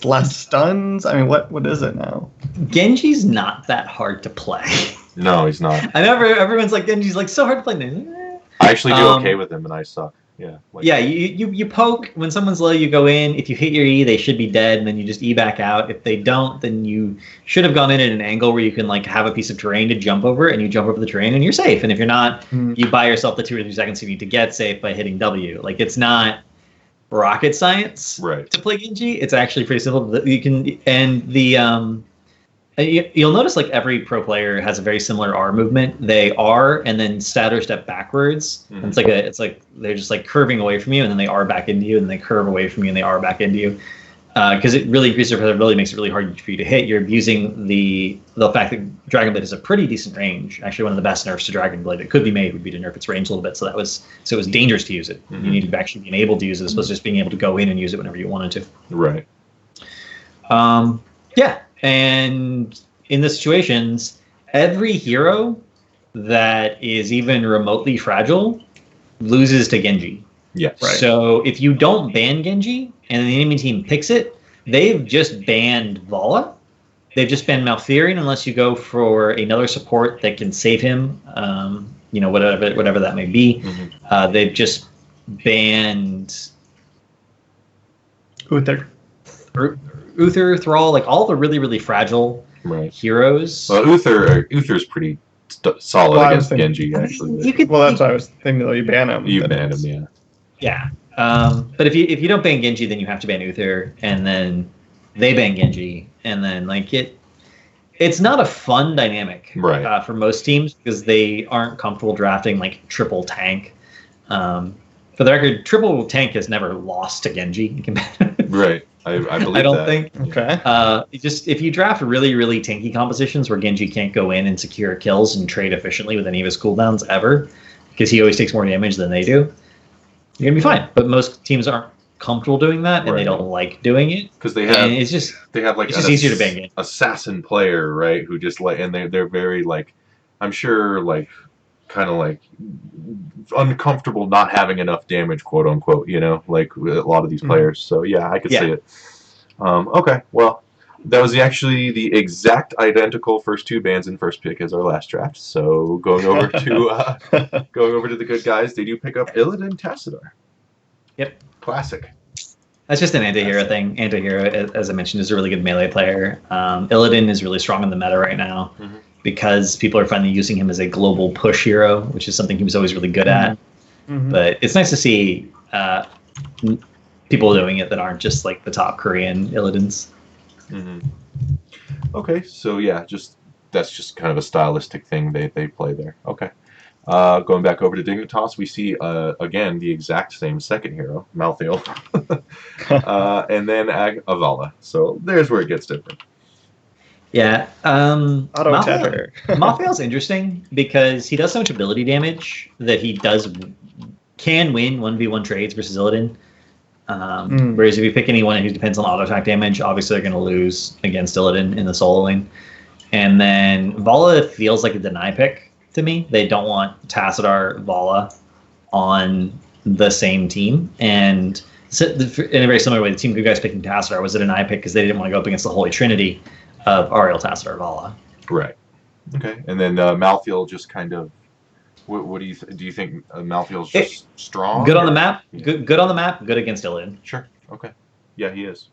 less stuns? I mean, what is it now? Genji's not that hard to play. No, he's not. I know everyone's like, Genji's like so hard to play. I actually do okay with him, and I suck. Yeah. You poke when someone's low. You go in. If you hit your E, they should be dead, and then you just E back out. If they don't, then you should have gone in at an angle where you can like have a piece of terrain to jump over, and you jump over the terrain, and you're safe. And if you're not, you buy yourself the 2 or 3 seconds you need to get safe by hitting W. Like, it's not rocket science to play Genji. It's actually pretty simple. You can, and the you'll notice like every pro player has a very similar R movement. They R and then stutter step backwards. And it's like they're just like curving away from you, and then they R back into you, and then they curve away from you, and they R back into you. because it really increases your probability, makes it really hard for you to hit. You're abusing the fact that Dragon Blade has a pretty decent range. Actually, one of the best nerfs to Dragon Blade that could be made would be to nerf its range a little bit. So it was dangerous to use it. Mm-hmm. You need to actually be able to use it, as opposed to just being able to go in and use it whenever you wanted to. Right. Yeah, and in the situations, every hero that is even remotely fragile loses to Genji. Yeah. Right. So if you don't ban Genji and the enemy team picks it, they've just banned Vala. They've just banned Malfurion unless you go for another support that can save him. Whatever that may be. Mm-hmm. They've just banned Uther, Thrall, like all the really, really fragile heroes. Well, Uther's pretty solid against Genji, actually. That's what I was thinking, though. You ban him. You ban him, yeah. Yeah. But if you don't ban Genji, then you have to ban Uther, and then they ban Genji, and then it's not a fun dynamic for most teams because they aren't comfortable drafting like triple tank. For the record, triple tank has never lost to Genji. Right. I believe I don't that. think. Okay. Just if you draft really, really tanky compositions where Genji can't go in and secure kills and trade efficiently with any of his cooldowns ever, because he always takes more damage than they do, you're gonna be fine. But most teams aren't comfortable doing that, and they don't like doing it because they have it's just easier to bang it. Assassin player, right? Who just and they're very I'm sure kind of uncomfortable not having enough damage, quote unquote, with a lot of these players. So yeah, I could see it. Okay, well, that was actually the exact identical first two bans in first pick as our last draft. So going over to the good guys, they do pick up Illidan Tassadar. Yep. Classic. That's just an anti-hero thing. Anti-hero, as I mentioned, is a really good melee player. Illidan is really strong in the meta right now. Mm-hmm. Because people are finally using him as a global push hero, which is something he was always really good at. Mm-hmm. But it's nice to see people doing it that aren't just like the top Korean Illidans. Mm-hmm. Okay, so yeah, that's just kind of a stylistic thing they play there. Okay. Going back over to Dignitas, we see again the exact same second hero, Malthael, and then Avala. So there's where it gets different. Yeah. Malthael's Auto interesting because he does so much ability damage that he can win 1v1 trades versus Illidan. Whereas if you pick anyone who depends on auto attack damage, obviously they're going to lose against Illidan in the solo lane. And then Vala feels like a deny pick to me. They don't want Tassadar Vala on the same team. And in a very similar way, the team of you guys picking Tassadar was a deny pick because they didn't want to go up against the Holy Trinity of Ariel, Tassadar, Vala. Right. Okay. And then Malthael just kind of. What do you do? You think Malthael's just strong? Good on the map. Yeah. Good on the map. Good against Illidan. Sure. Okay. Yeah, he is.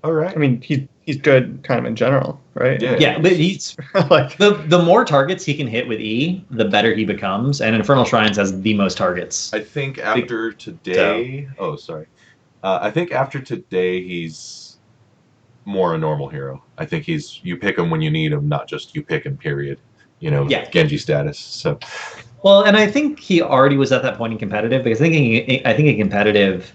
All right. I mean, he's good kind of in general, right? Yeah, but he's the more targets he can hit with E, the better he becomes. And Infernal Shrines has the most targets. I think after today. Oh, sorry. I think after today he's more a normal hero. I think you pick him when you need him, not just you pick him. Period. Genji status. So. Well, and I think he already was at that point in competitive because I think in competitive,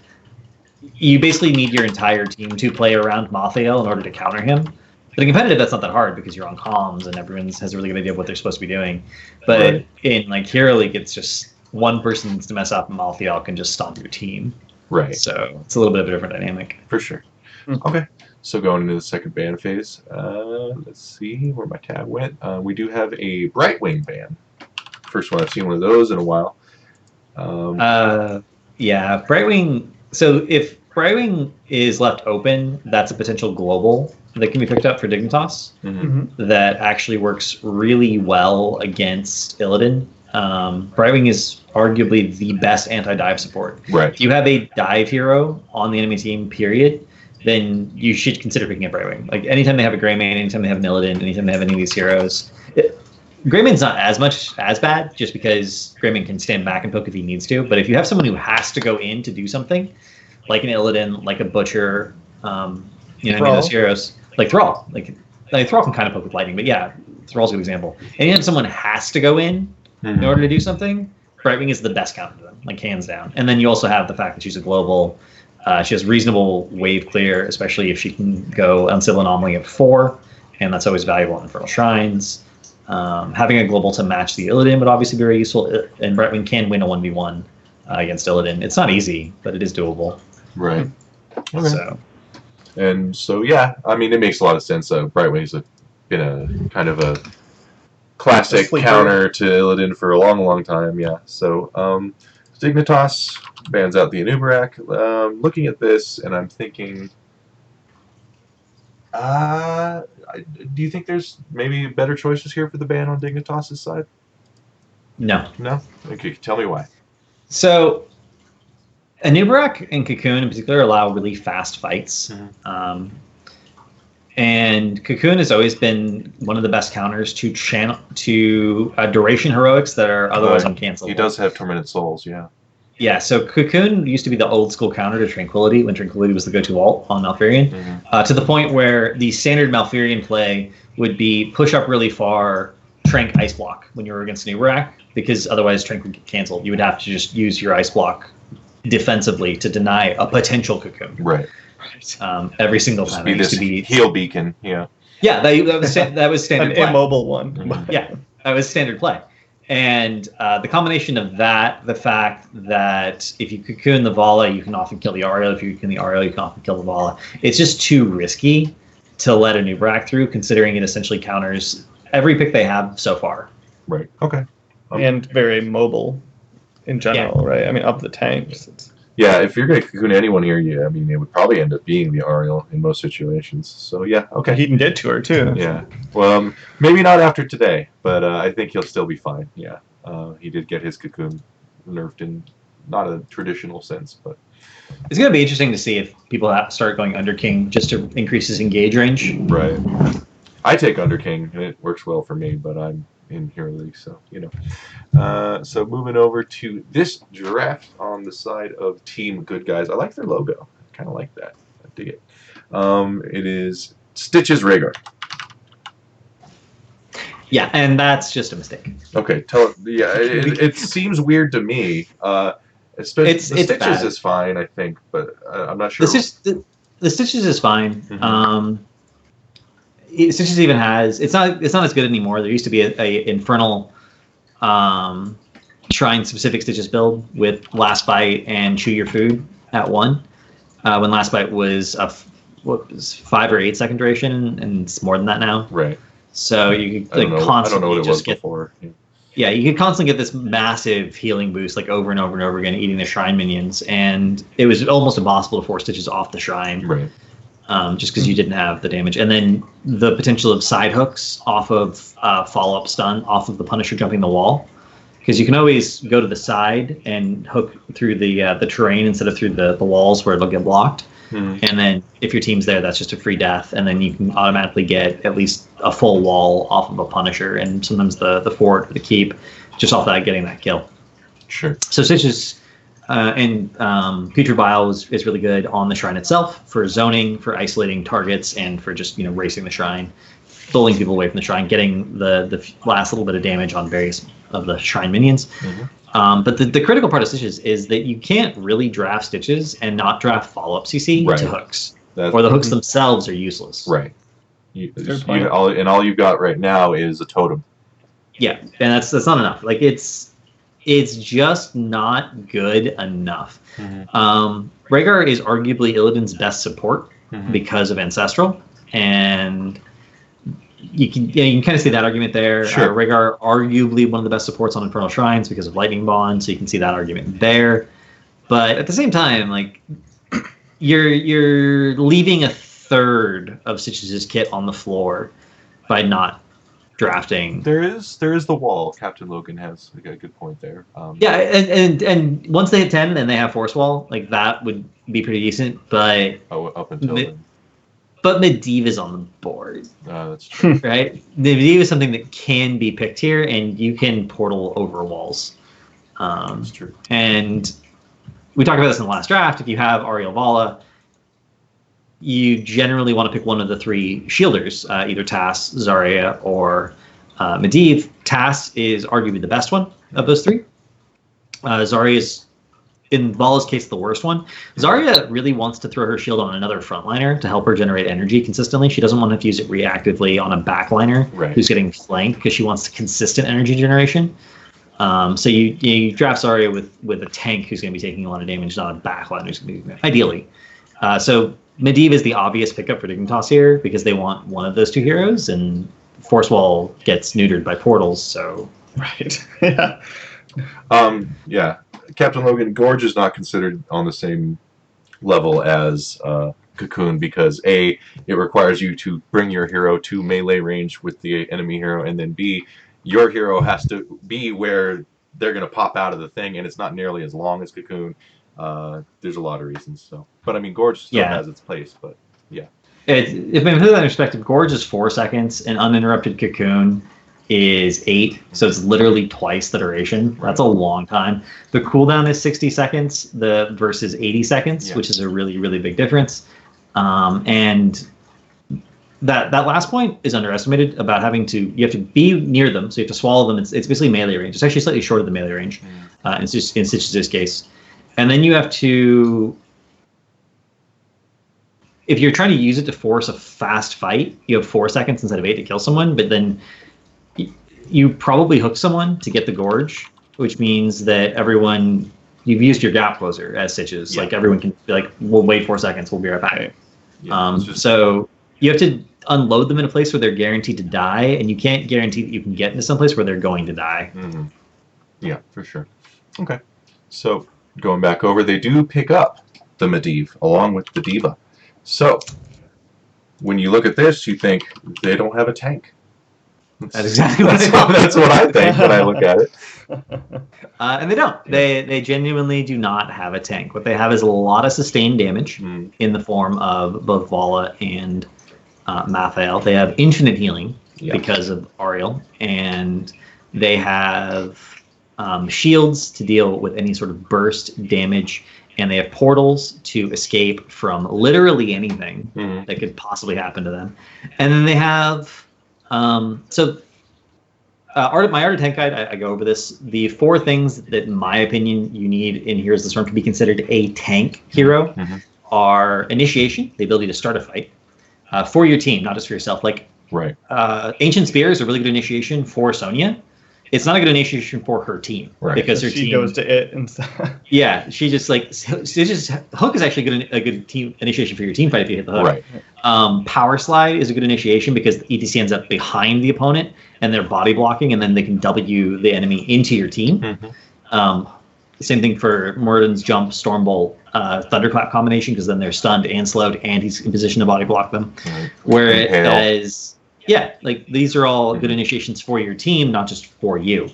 you basically need your entire team to play around Malthael in order to counter him. But in competitive, that's not that hard because you're on comms and everyone has a really good idea of what they're supposed to be doing. But in Hero League, it's just one person needs to mess up and Malthael can just stomp your team. Right. So it's a little bit of a different dynamic. For sure. Mm-hmm. Okay. So going into the second ban phase, let's see where my tab went. We do have a Brightwing ban. First one I've seen one of those in a while. Yeah, Brightwing. So if Brightwing is left open, that's a potential global that can be picked up for Dignitas. Mm-hmm. That actually works really well against Illidan. Brightwing is arguably the best anti-dive support. Right. If you have a dive hero on the enemy team, period, then you should consider picking up Brightwing. Like anytime they have a Greymane, anytime they have an Illidan, anytime they have any of these heroes. Greymane's not as bad just because Greymane can stand back and poke if he needs to. But if you have someone who has to go in to do something, like an Illidan, like a Butcher, any of those heroes, like Thrall. Like Thrall can kind of poke with lightning, but yeah, Thrall's a good example. Anytime someone has to go in order to do something, Brightwing is the best counter to them, like hands down. And then you also have the fact that she's a global. She has reasonable wave clear, especially if she can go Unsealed Anomaly at 4, and that's always valuable in Infernal Shrines. Having a global to match the Illidan would obviously be very useful, and Brightwing can win a 1v1 against Illidan. It's not easy, but it is doable. Right. Okay. So, Yeah, I mean, it makes a lot of sense. Brightwing's been a kind of a classic counter to Illidan for a long, long time. Yeah. So, Dignitas bans out the Anubarak. Looking at this, and I'm thinking, do you think there's maybe better choices here for the ban on Dignitas' side? No. No? Okay, tell me why. So, Anubarak and Cocoon in particular allow really fast fights. And Cocoon has always been one of the best counters to duration heroics that are otherwise uncancelable. He does have Tormented Souls, yeah. Yeah, so Cocoon used to be the old school counter to Tranquility when Tranquility was the go-to ult on Malfurion, to the point where the standard Malfurion play would be push up really far, Trank Ice Block when you were against Anubarak, because otherwise Trank would get canceled. You would have to just use your Ice Block defensively to deny a potential Cocoon. Right. Every single time. It used to be heal beacon, yeah. Yeah, that was standard An play. immobile one. Yeah, that was standard play. And the combination of that, the fact that if you cocoon the Vala, you can often kill the Ariel. If you cocoon the Ariel, you can often kill the Vala. It's just too risky to let a Anubarak through, considering it essentially counters every pick they have so far. Right. Okay. And very mobile in general, right? I mean, up the tanks. Yeah, if you're going to cocoon anyone here, I mean, it would probably end up being the Ariel in most situations. So, yeah, okay. He can get to her, too. Yeah. Well, maybe not after today, but I think he'll still be fine. Yeah. He did get his cocoon nerfed in not a traditional sense, but... It's going to be interesting to see if people start going Under King just to increase his engage range. Right. I take Under King, and it works well for me, but I'm in Hero League, so, so moving over to this draft on the side of Team Good Guys. I like their logo. I kind of like that. I dig it. It is Stitches Rhaegar. Yeah, and that's just a mistake. Okay, it seems weird to me. Especially the Stitches bad. is fine, I think, but I'm not sure. The Stitches is fine. Mm-hmm. Stitches even has it's not as good anymore. There used to be a infernal shrine specific Stitches build with Last Bite and Chew Your Food at 1. When Last Bite was 5 or 8 second duration, and it's more than that now. Right. So you could constantly I don't know what it was before. Yeah, you could constantly get this massive healing boost over and over and over again, eating the shrine minions, and it was almost impossible to force Stitches off the shrine. Right. Just because you didn't have the damage. And then the potential of side hooks off of follow-up stun, off of the Punisher jumping the wall. Because you can always go to the side and hook through the terrain instead of through the walls where it'll get blocked. And then if your team's there, that's just a free death. And then you can automatically get at least a full wall off of a Punisher, and sometimes the fort or the keep, just off that getting that kill. Sure. So Stitches... and Putrid Bile is really good on the shrine itself for zoning, for isolating targets, and for just racing the shrine, pulling people away from the shrine, getting the last little bit of damage on various of the shrine minions. But the critical part of Stitches is that you can't really draft Stitches and not draft follow-up CC to hooks, or the hooks themselves are useless. Right. All you've got right now is a totem. Yeah, and that's not enough. Like it's just not good enough. Rhaegar is arguably Illidan's best support because of Ancestral, and you can kind of see that argument there. Sure. Rhaegar arguably one of the best supports on Infernal Shrines because of Lightning Bond, so you can see that argument there. But at the same time, like you're leaving a third of Stitches' kit on the floor by not drafting. There is the wall. Captain Logan has a good point there. Yeah, and once they hit 10 and they have Force Wall, like that would be pretty decent. But up until then. But Medivh is on the board. That's true. Right? Medivh is something that can be picked here, and you can portal over walls. That's true. And we talked about this in the last draft. If you have Ariel Vala, you generally want to pick one of the 3 shielders, either Tass, Zarya, or Medivh. Tass is arguably the best one of those 3. Zarya is in Vala's case, the worst one. Zarya really wants to throw her shield on another frontliner to help her generate energy consistently. She doesn't want to have to use it reactively on a backliner who's getting flanked because she wants consistent energy generation. So you draft Zarya with a tank who's going to be taking a lot of damage, not a backliner who's going to be ideally. So Medivh is the obvious pickup for Dignitas here because they want one of those two heroes, and Force Wall gets neutered by portals. So right, yeah. Yeah, Captain Logan, Gorge is not considered on the same level as Cocoon because A, it requires you to bring your hero to melee range with the enemy hero, and then B, your hero has to be where they're going to pop out of the thing, and it's not nearly as long as Cocoon. There's a lot of reasons. So, but I mean, Gorge still has its place, but yeah. If I put that in perspective, Gorge is 4 seconds, and Uninterrupted Cocoon is 8, so it's literally twice the duration. Right. That's a long time. The cooldown is 60 seconds versus 80 seconds, which is a really, really big difference. And that last point is underestimated about you have to be near them, so you have to swallow them. It's basically melee range. It's actually slightly shorter than melee range in Stitch's case. And then you have to, if you're trying to use it to force a fast fight, you have 4 seconds instead of 8 to kill someone, but then you probably hook someone to get the Gorge, which means that you've used your gap closer as Stitches. Like everyone can be like, we'll wait 4 seconds, we'll be right back. So you have to unload them in a place where they're guaranteed to die, and you can't guarantee that you can get into some place where they're going to die. Mm-hmm. Yeah, for sure. Okay. So going back over, they do pick up the Medivh along with the D.Va. So when you look at this, you think they don't have a tank. That's exactly what that's what I think when I look at it. And they don't. They genuinely do not have a tank. What they have is a lot of sustained damage in the form of both Vala and Mathael. They have infinite healing because of Ariel, and they have shields to deal with any sort of burst damage, and they have portals to escape from literally anything that could possibly happen to them. And then they have my Art of Tank guide, I go over this. The 4 things that, in my opinion, you need in Heroes of the Storm to be considered a tank hero are initiation, the ability to start a fight, for your team, not just for yourself. Like, Ancient Spear is a really good initiation for Sonya. It's not a good initiation for her team because her team goes to it instead. Yeah, Hook is actually a good team initiation for your team fight if you hit the hook. Right. Power Slide is a good initiation because the ETC ends up behind the opponent and they're body blocking, and then they can W the enemy into your team. Same thing for Murden's Jump, Stormbolt, Thunderclap combination, because then they're stunned and slowed, and he's in position to body block them. Whereas, these are all good initiations for your team, not just for you.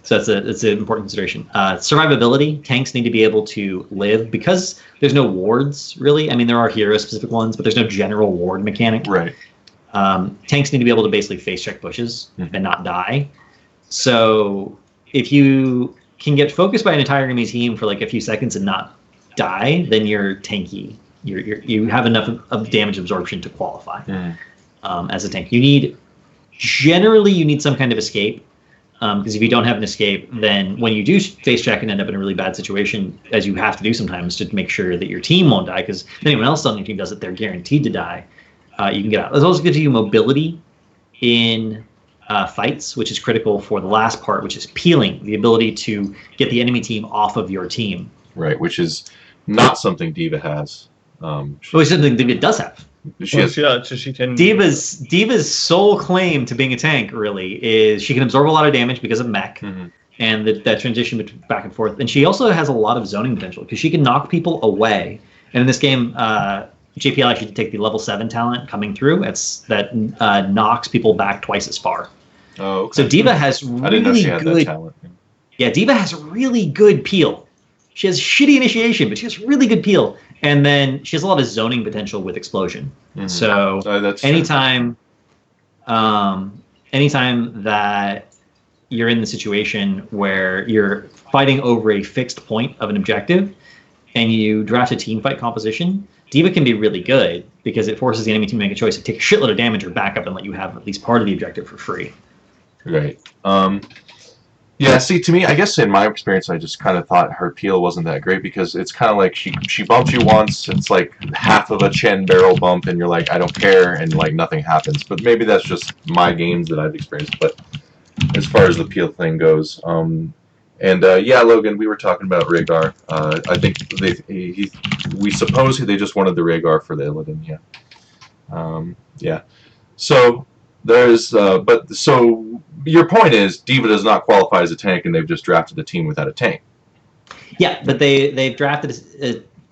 So that's an important consideration. Survivability, tanks need to be able to live because there's no wards, really. I mean, there are hero-specific ones, but there's no general ward mechanic. Right. Tanks need to be able to basically face-check bushes and not die. So if you can get focused by an entire enemy team for like a few seconds and not die, then you're tanky. You have enough of damage absorption to qualify as a tank. You need some kind of escape. Because if you don't have an escape, then when you do face check and end up in a really bad situation, as you have to do sometimes to make sure that your team won't die, because if anyone else on your team does it, they're guaranteed to die. You can get out. It also gives you mobility in fights, which is critical for the last part, which is peeling, the ability to get the enemy team off of your team. Right, which is not something D.Va has. Which is something D.Va does have. She can. D.Va's sole claim to being a tank really is she can absorb a lot of damage because of mech and that transition back and forth. And she also has a lot of zoning potential because she can knock people away. And in this game, JPL actually take the level 7 talent coming through. That knocks people back twice as far. Oh, okay. So D.Va has really I didn't know she had good that talent. Yeah, D.Va has really good peel. She has shitty initiation, but she has really good peel. And then she has a lot of zoning potential with explosion. So anytime that you're in the situation where you're fighting over a fixed point of an objective and you draft a team fight composition, D.Va can be really good because it forces the enemy team to make a choice to take a shitload of damage or back up and let you have at least part of the objective for free. Right. Yeah, see, to me, I guess in my experience, I just kind of thought her peel wasn't that great because it's kind of like she bumps you once, it's like half of a chin barrel bump, and you're like, I don't care, and like nothing happens. But maybe that's just my games that I've experienced. But as far as the peel thing goes, yeah, Logan, we were talking about Rhaegar. I think we suppose they just wanted the Rhaegar for the Illidan, yeah. Yeah. So there's, but so your point is Diva does not qualify as a tank, and they've just drafted the team without a tank. Yeah, but they've drafted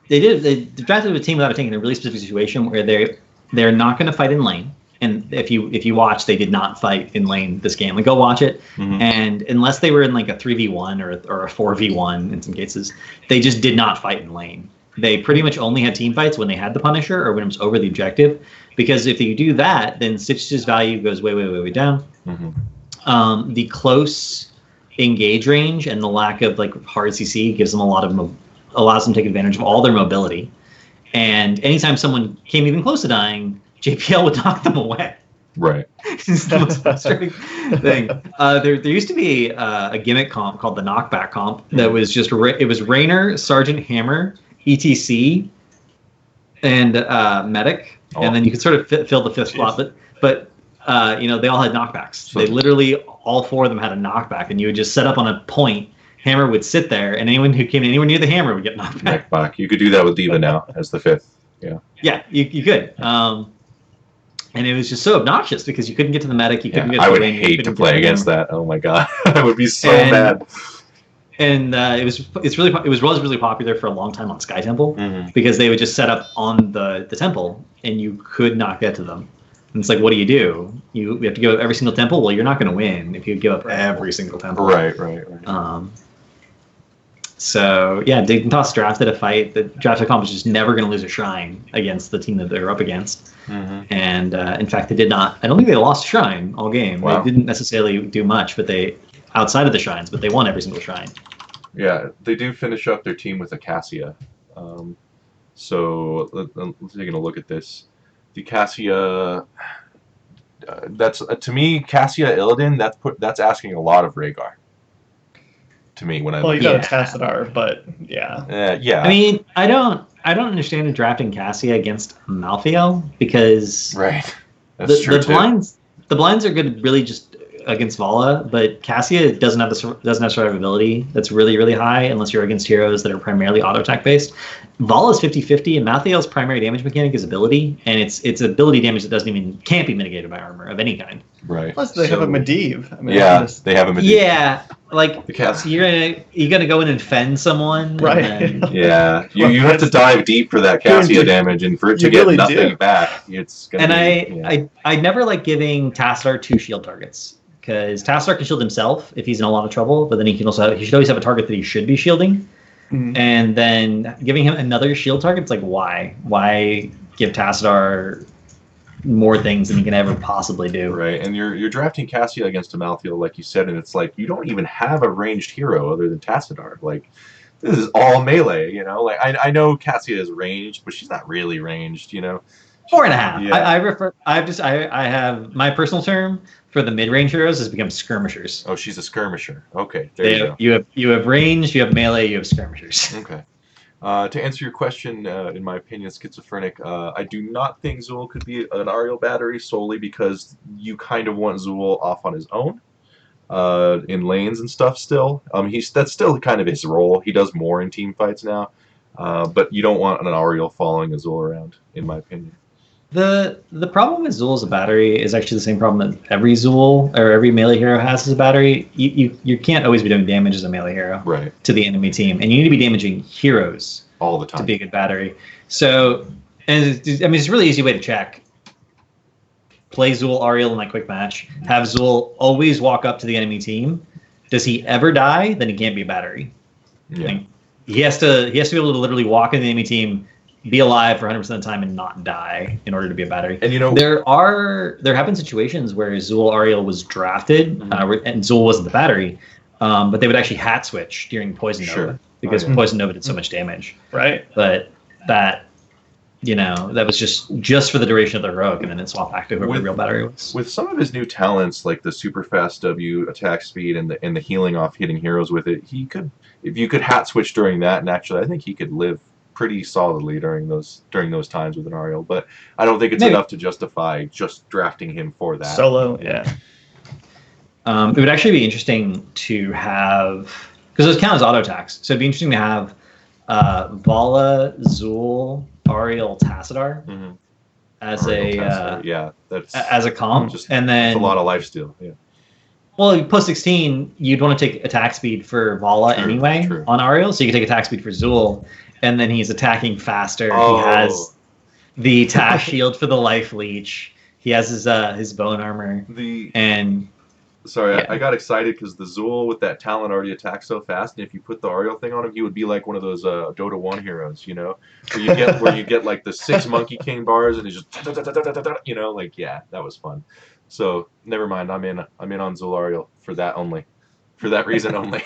they drafted a team without a tank in a really specific situation where they're not going to fight in lane. And if you watch, they did not fight in lane this game. Like, go watch it. Mm-hmm. And unless they were in like a 3v1 or a 4v1 in some cases, they just did not fight in lane. They pretty much only had team fights when they had the Punisher or when it was over the objective. Because if you do that, then Stitch's value goes way down. Mm-hmm. The close engage range and the lack of like hard CC gives them allows them to take advantage of all their mobility. And anytime someone came even close to dying, JPL would knock them away. Right. It's the most frustrating thing. There used to be a gimmick comp called the knockback comp that was just it was Raynor, Sergeant Hammer, ETC, and Medic, and then you could sort of fill the fifth slot. But they all had knockbacks. So they literally all four of them had a knockback, and you would just set up on a point. Hammer would sit there, and anyone who came anywhere near the hammer would get knocked back. You could do that with Diva now as the fifth. Yeah. Yeah, you could. And it was just so obnoxious because you couldn't get to the medic. You couldn't get to I would hate to play against that. Oh my god, I would be so mad. And it was really popular for a long time on Sky Temple because they would just set up on the temple and you could not get to them. And it's like, what do? You have to give up every single temple. Well, you're not going to win if you give up every single temple. Right. So yeah, Dignitas drafted a fight. The drafted comp was just never going to lose a shrine against the team that they were up against. Mm-hmm. And in fact, they did not. I don't think they lost a shrine all game. Wow. They didn't necessarily do much, but they outside of the shrines, but they won every single shrine. Yeah, they do finish up their team with a Cassia. So let's take a look at this. The Cassia. That's to me, Cassia Illidan. That's asking a lot of Rhaegar. To me, when you got Tassadar, but yeah. Yeah. I mean, I don't understand drafting Cassia against Malthael because That's true too. The blinds are good really just against Vala, but Cassia doesn't have survivability that's really high unless you're against heroes that are primarily auto attack based. Vala's 50-50, and Malthael's primary damage mechanic is ability, and it's ability damage that can't be mitigated by armor of any kind. Right. Plus they have a Medivh. I mean, they have a Medivh. Yeah, like so you're gonna go in and fend someone, right? Yeah, you have to dive deep for that Cassia damage, and for it to get really nothing back, it's gonna. And I never like giving Tassadar 2 shield targets because Tassadar can shield himself if he's in a lot of trouble, but then he should always have a target that he should be shielding. Mm-hmm. And then giving him another shield target, it's like, why give Tassadar more things than he can ever possibly do? Right, and you're drafting Cassia against a Malthael, like you said, and it's like you don't even have a ranged hero other than Tassadar. Like, this is all melee, Like, I know Cassia is ranged, but she's not really ranged, 4.5. Yeah. I have my personal term for the mid-range heroes has become skirmishers. Oh, she's a skirmisher. Okay, there you go. You have range, you have melee, you have skirmishers. Okay. To answer your question, in my opinion, schizophrenic, I do not think Zool could be an Ariel battery solely because you kind of want Zool off on his own in lanes and stuff still. That's still kind of his role. He does more in team fights now, but you don't want an Ariel following a Zool around, in my opinion. The problem with Zool as a battery is actually the same problem that every Zool or every melee hero has as a battery. You can't always be doing damage as a melee hero to the enemy team, and you need to be damaging heroes all the time to be a good battery. So, it's a really easy way to check. Play Zool Ariel in that quick match. Have Zool always walk up to the enemy team. Does he ever die? Then he can't be a battery. Yeah. Like, he has to be able to literally walk in the enemy team, be alive for 100% of the time and not die in order to be a battery. And there have been situations where Zool Ariel was drafted and Zool wasn't the battery, but they would actually hat switch during Poison Nova because Poison Nova did so much damage. Right. But that that was just for the duration of the heroic, and then it swapped back to whoever the real battery was. With some of his new talents, like the super fast W attack speed and the healing off hitting heroes with it, he could, if you could hat switch during that, and actually I think he could live pretty solidly during those times with an Ariel. But I don't think it's enough to justify just drafting him for that. Solo, yeah. It would actually be interesting to have, because those count as auto attacks, so it'd be interesting to have Vala, Zul, Ariel, Tassadar as as a comp, and then a lot of lifesteal. Yeah. Well, post 16, you'd want to take attack speed for Vala anyway on Ariel, so you can take attack speed for Zul, and then he's attacking faster. Oh. He has the Tash shield for the life leech. He has his bone armor. I got excited because the Zul with that talent already attacks so fast, and if you put the Ariel thing on him, he would be like one of those Dota 1 heroes, where you get like the 6 Monkey King bars, and he's just, that was fun. So never mind, I'm in on Zul Ariel for that reason only.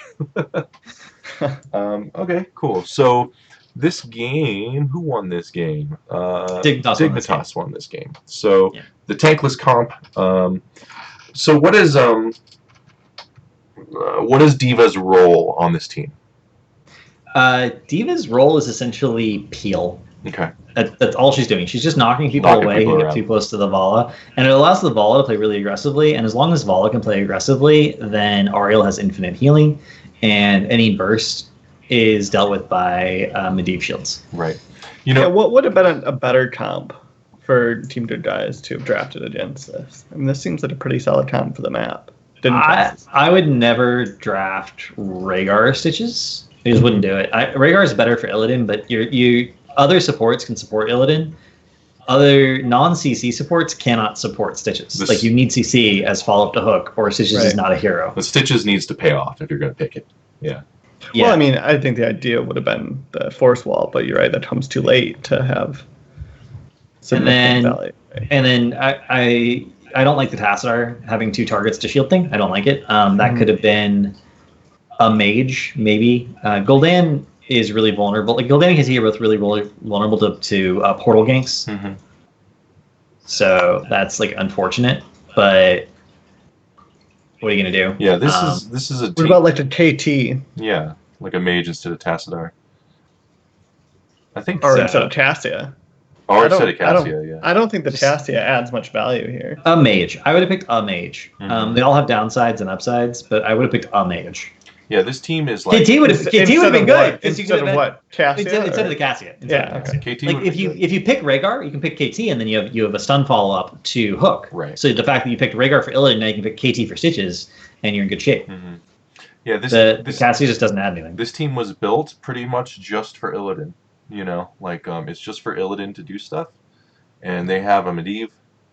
Okay, cool. So this game, who won this game? Dignitas won this game. So the tankless comp. So what is Diva's role on this team? Diva's role is essentially peel. Okay. That's all she's doing. She's just knocking people away who get too close to the Vala. And it allows the Vala to play really aggressively. And as long as Vala can play aggressively, then Ariel has infinite healing. And any burst is dealt with by Medivh shields. Right. What would have been a better comp for Team Good Guys to have drafted against this? I mean, this seems like a pretty solid comp for the map. I would never draft Rhaegar Stitches. I just wouldn't do it. Rhaegar is better for Illidan, but you other supports can support Illidan. Other non-CC supports cannot support Stitches. You need CC as follow-up to Hook, or Stitches is not a hero. But Stitches needs to pay off if you're going to pick it. Yeah. Well, I mean, I think the idea would have been the Force Wall, but you're right, that comes too late to have significant value. And then I don't like the Tassadar having 2 targets to shield thing. I don't like it. That could have been a mage, maybe. Gul'dan is really vulnerable. Gul'dan and Katia are both really vulnerable to portal ganks. Mm-hmm. So that's unfortunate. But what are you gonna do? Yeah, this is a. What about a KT? Yeah, like a mage instead of Tassadar. I think. Or instead of Cassia. Or instead of Cassia, yeah. I don't think the Cassia adds much value here. A mage. I would have picked a mage. Mm-hmm. They all have downsides and upsides, but I would have picked a mage. Yeah, this team is KT would have been good. Instead of what? Cassia? Instead of the Cassia. Okay. KT if you pick Rhaegar, you can pick KT, and then you have a stun follow-up to Hook. Right. So the fact that you picked Rhaegar for Illidan, now you can pick KT for Stitches, and you're in good shape. Mm-hmm. Yeah, the Cassia just doesn't add anything. This team was built pretty much just for Illidan. It's just for Illidan to do stuff. And they have a Medivh,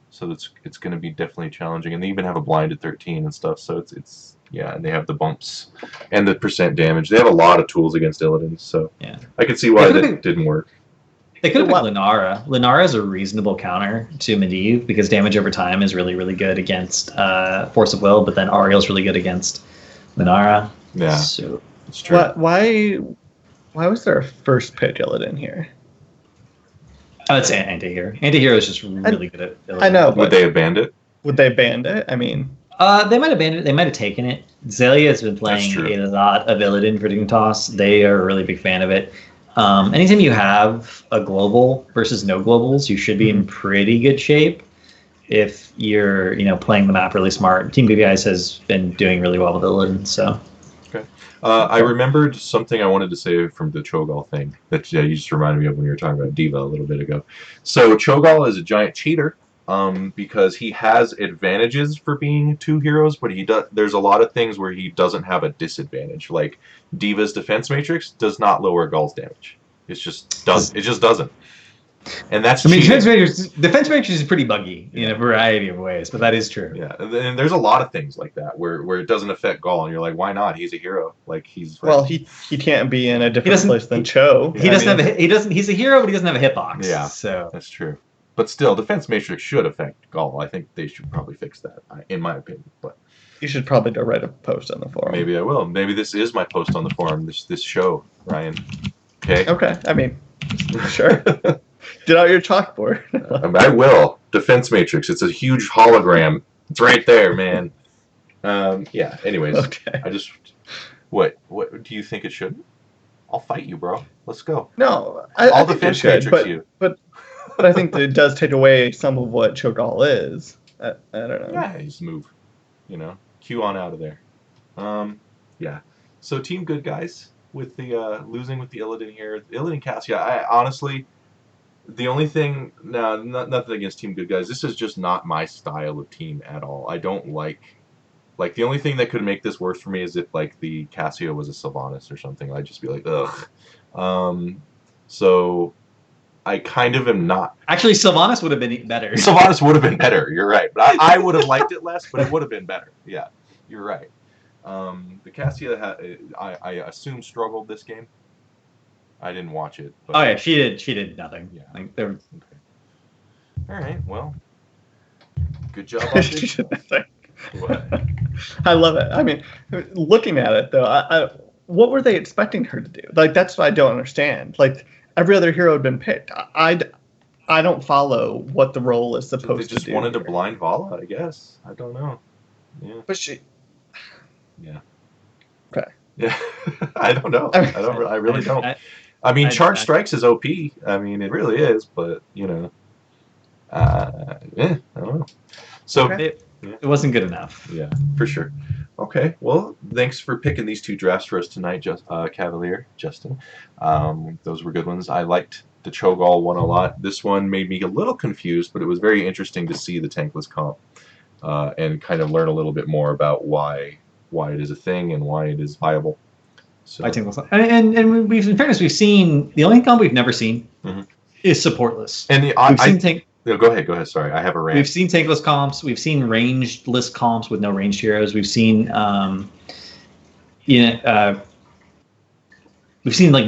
so it's going to be definitely challenging. And they even have a blinded 13 and stuff, so it's and they have the bumps and the % damage. They have a lot of tools against Illidan, so I can see why that didn't work. They could have picked Lunara. Lunara is a reasonable counter to Medivh because damage over time is really, really good against Force of Will, but then Ariel's really good against Lunara. Yeah, so it's true. Why was there a first pick Illidan here? It's Anti-Hero. Anti-Hero is just really good at Illidan. I know. Would they have banned it? Would they have banned it? I mean... they might have banned it. They might have taken it. Zelia has been playing a lot of Illidan for Dignitas. They are a really big fan of it. Anytime you have a global versus no globals, you should be in pretty good shape if you're playing the map really smart. Team Good Guys has been doing really well with Illidan, so... I remembered something I wanted to say from the Cho'Gall thing that you just reminded me of when you were talking about Diva a little bit ago. So Cho'Gall is a giant cheater because he has advantages for being 2 heroes, but there's a lot of things where he doesn't have a disadvantage. Like Diva's defense matrix does not lower Gall's damage. It just doesn't. And that's defense matrix is pretty buggy in a variety of ways, but that is true. Yeah, and there's a lot of things like that where it doesn't affect Gall, and you're like, why not? He's a hero. Well, he can't be in a different place than Cho. He's a hero, but he doesn't have a hitbox. Yeah, so that's true. But still, defense matrix should affect Gall. I think they should probably fix that, in my opinion. But you should probably write a post on the forum. Maybe I will. Maybe this is my post on the forum. This show, Ryan. Okay. Okay. I mean, sure. Get out your chalkboard. I will. Defense Matrix. It's a huge hologram. It's right there, man. Yeah. Anyways, Okay. I just. What do you think it should? I'll fight you, bro. Let's go. No, I'll I think it defense should, matrix you. but I think that it does take away some of what Cho'Gall is. I don't know. Yeah, just move. Cue on out of there. Yeah. So Team Good Guys with the losing with the Illidan here. Illidan Cassia, I honestly, the only thing, no, nothing against Team Good Guys. This is just not my style of team at all. I don't like the only thing that could make this worse for me is if like the Cassia was a Sylvanas or something. I'd just be like, ugh. So I kind of am not. Actually, Sylvanas would have been better. Sylvanas would have been better. You're right, but I would have liked it less, but it would have been better. Yeah, you're right. The Cassia, I assume, struggled this game. I didn't watch it. But oh yeah, she did nothing. Yeah. Like, Okay. All right. Well, good job on this. What? I love it. I mean, looking at it though, what were they expecting her to do? Like, that's what I don't understand. Like, every other hero had been picked. I don't follow what the role is supposed to do. They just wanted to blind Vala, I guess. I don't know. Yeah. But she. Yeah. Okay. Yeah. I don't know. I really don't. I mean, Charge Strikes is OP. I mean, it really is. But I don't know. So. Okay. It wasn't good enough. Yeah, for sure. Okay, well, thanks for picking these two drafts for us tonight, Cavalier, Justin. Those were good ones. I liked the Cho'Gall one a lot. This one made me a little confused, but it was very interesting to see the tankless comp and kind of learn a little bit more about why it is a thing and why it is viable. So. I tankless, and in fairness, we've seen the only comp we've never seen is supportless. And we've seen tank. No, go ahead. Sorry, I have a rant. We've seen tankless comps. We've seen rangeless comps with no ranged heroes. We've seen, we've seen like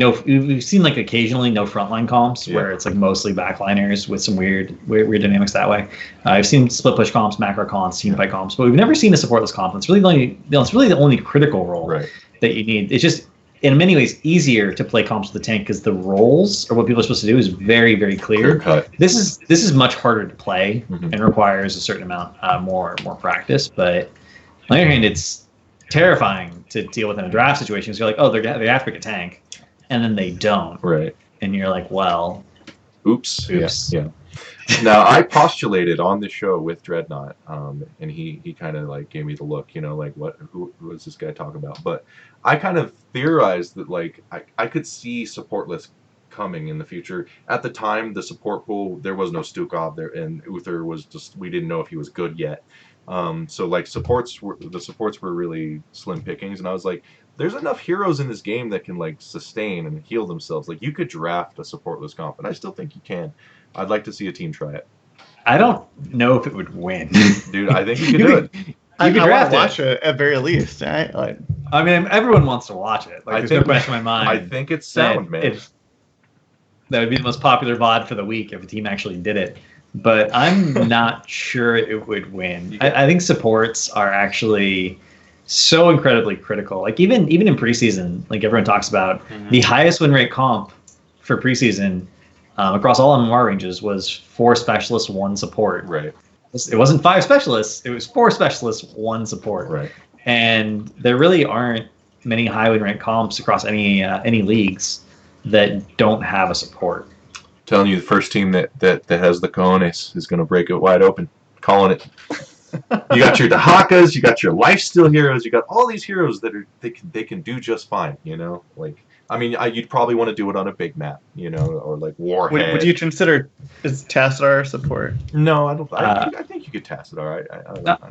occasionally no frontline comps where it's like mostly backliners with some weird dynamics that way. I've seen split push comps, macro comps, team fight comps, but we've never seen a supportless comp. It's really the only critical role that you need. It's just in many ways easier to play comps with the tank because the roles or what people are supposed to do is very, very clear. This is much harder to play and requires a certain amount more practice. But on the other hand, it's terrifying to deal with in a draft situation because you're like, oh, they have to pick a tank, and then they don't. Right. And you're like, well, oops. Yeah. Now I postulated on the show with Dreadnought, and he kind of like gave me the look, like who was this guy talking about? But I kind of theorized that like I could see supportless coming in the future. At the time, the support pool there was no Stukov there, and Uther was just we didn't know if he was good yet. So like supports were really slim pickings, and I was like, there's enough heroes in this game that can like sustain and heal themselves. Like you could draft a supportless comp, and I still think you can. I'd like to see a team try it. I don't know if it would win. Dude, I think you could do it. I want to watch it at very least. Right? Like, I mean, everyone wants to watch it. Like, there's no question in my mind. I think it's sound, man. That would be the most popular VOD for the week if a team actually did it. But I'm not sure it would win. I think supports are actually so incredibly critical. Like even in preseason, like everyone talks about, the highest win rate comp for preseason across all MMR ranges was 4 specialists, 1 support. Right. It wasn't 5 specialists. It was 4 specialists, 1 support. Right. And there really aren't many high win rate comps across any leagues that don't have a support. Telling you, the first team that has the cojones is going to break it wide open. Calling it. You got your Dahakas, you got your lifesteal heroes, you got all these heroes that they can do just fine. Like. I mean, you'd probably want to do it on a big map, or like Warhead. Would you consider is Tassadar support? No, I don't. I think you could Tassadar. I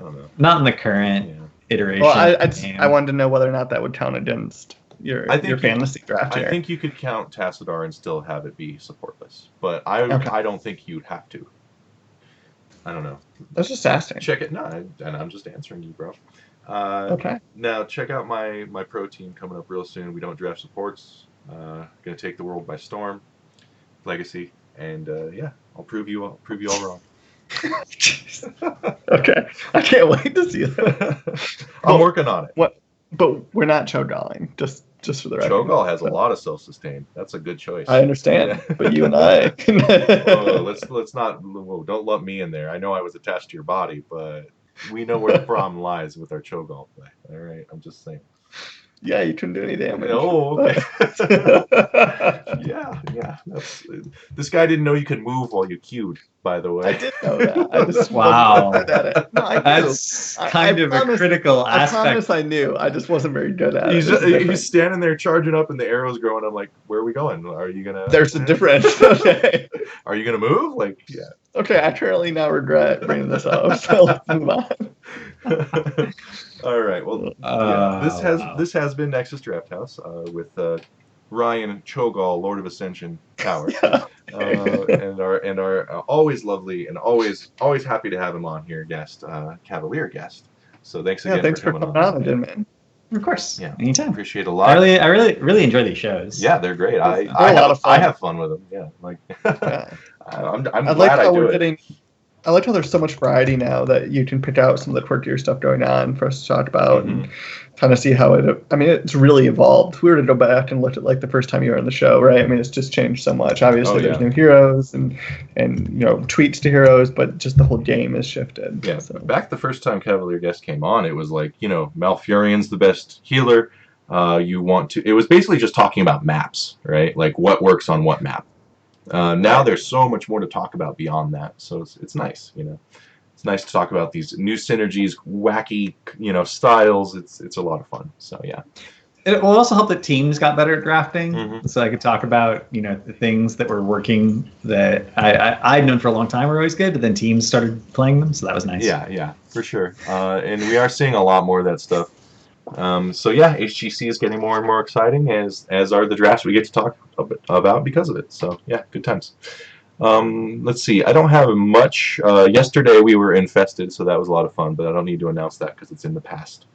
don't know. Not in the current iteration. Well, I wanted to know whether or not that would count against your fantasy draft here. I think you could count Tassadar and still have it be supportless, but I don't think you'd have to. I don't know. That's just asking. Check it. No, and I'm just answering you, bro. Okay. Now check out my pro team coming up real soon. We don't draft supports. Gonna take the world by storm. Legacy, and I'll prove you all wrong. Okay, I can't wait to see that. I'm working on it. What? But we're not Cho'Galling. Just Just for the record. Cho'Gall has a lot of self-sustain. That's a good choice. I understand, but you and I. let's not. Whoa, don't lump me in there. I know I was attached to your body, but we know where the problem lies with our Cho'Gall play. All right, I'm just saying. Yeah, you couldn't do any damage. Oh, okay. yeah. This guy didn't know you could move while you queued, by the way. I did know that. I just Wow. wasn't good at it. No, I knew. That's kind of a critical I aspect. promise I knew. I just wasn't very good at it. He's standing there charging up, and the arrow's growing. I'm like, where are we going? Are you gonna? There's a difference. Okay. Are you gonna move? Like, yeah. Okay, I currently now regret bringing this up. So let's move on. All right. Well, this has been Nexus Drafthouse with Ryan Cho'Gall, Lord of Ascension Tower, Yeah. and our always lovely and always happy to have him on here, guest CavalierGuest. So thanks again. Thanks for for coming on again, man. Of course. Yeah. Anytime. Appreciate it a lot. I really enjoy these shows. Yeah, they're great. I a lot of fun. I have fun with them. Yeah, like Yeah. I'm I glad like I how do we're it. getting. I like how there's so much variety now that you can pick out some of the quirkier stuff going on for us to talk about and kind of see how it. I mean, it's really evolved. If we were to go back and look at like the first time you were on the show, right? I mean, it's just changed so much. Obviously, there's new heroes and tweaks to heroes, but just the whole game has shifted. Yeah. So. Back the first time CavalierGuest came on, it was like Malfurion's the best healer. It was basically just talking about maps, right? Like what works on what map. Now there's so much more to talk about beyond that, so it's nice, It's nice to talk about these new synergies, wacky, styles. It's a lot of fun. So yeah. It will also help that teams got better at drafting, so I could talk about the things that were working that I'd known for a long time were always good, but then teams started playing them, so that was nice. Yeah, for sure. And we are seeing a lot more of that stuff. So yeah, HGC is getting more and more exciting as are the drafts we get to talk about because of it. So yeah, good times. Let's see. I don't have much. Yesterday we were infested, so that was a lot of fun. But I don't need to announce that because it's in the past.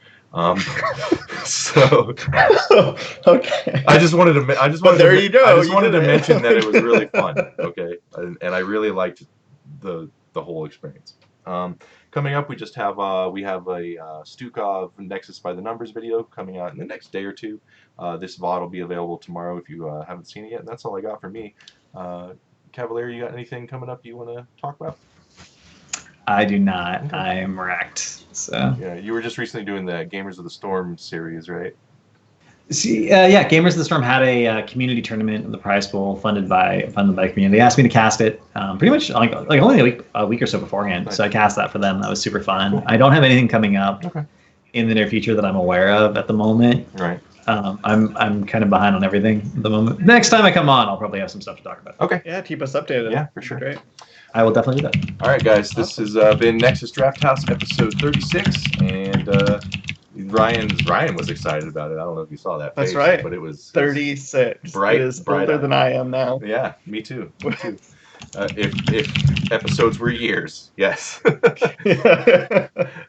So Okay. I just wanted to. I just wanted. There to, you go. I just You wanted to did it. mention that it was really fun. Okay, and I really liked the whole experience. Coming up, we have a Stukov Nexus by the Numbers video coming out in the next day or two. This VOD will be available tomorrow if you haven't seen it yet. And that's all I got for me. Cavalier, you got anything coming up you want to talk about? I do not. Okay. I am wrecked. So Yeah, you were just recently doing the Gamers of the Storm series, right? see, yeah, Gamers of the Storm had a community tournament, the prize pool funded by community. They asked me to cast it pretty much like only a week or so beforehand. Nice. So I cast that for them. That was super fun. Cool. I don't have anything coming up Okay. in the near future that I'm aware of at the moment. Right. I'm kind of behind on everything at the moment. Next time I come on, I'll probably have some stuff to talk about. Okay. Yeah, keep us updated. Yeah, for sure. Great. I will definitely do that. All right, guys. This has been Nexus Drafthouse episode 36, and Ryan was excited about it. I don't know if you saw that. That's face, right. But it was 36. bright- It is bright older eyed. than I am now. Yeah, me too. Me too. If episodes were years, yes.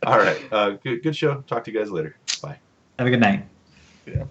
All right. Good show. Talk to you guys later. Bye. Have a good night. Yeah.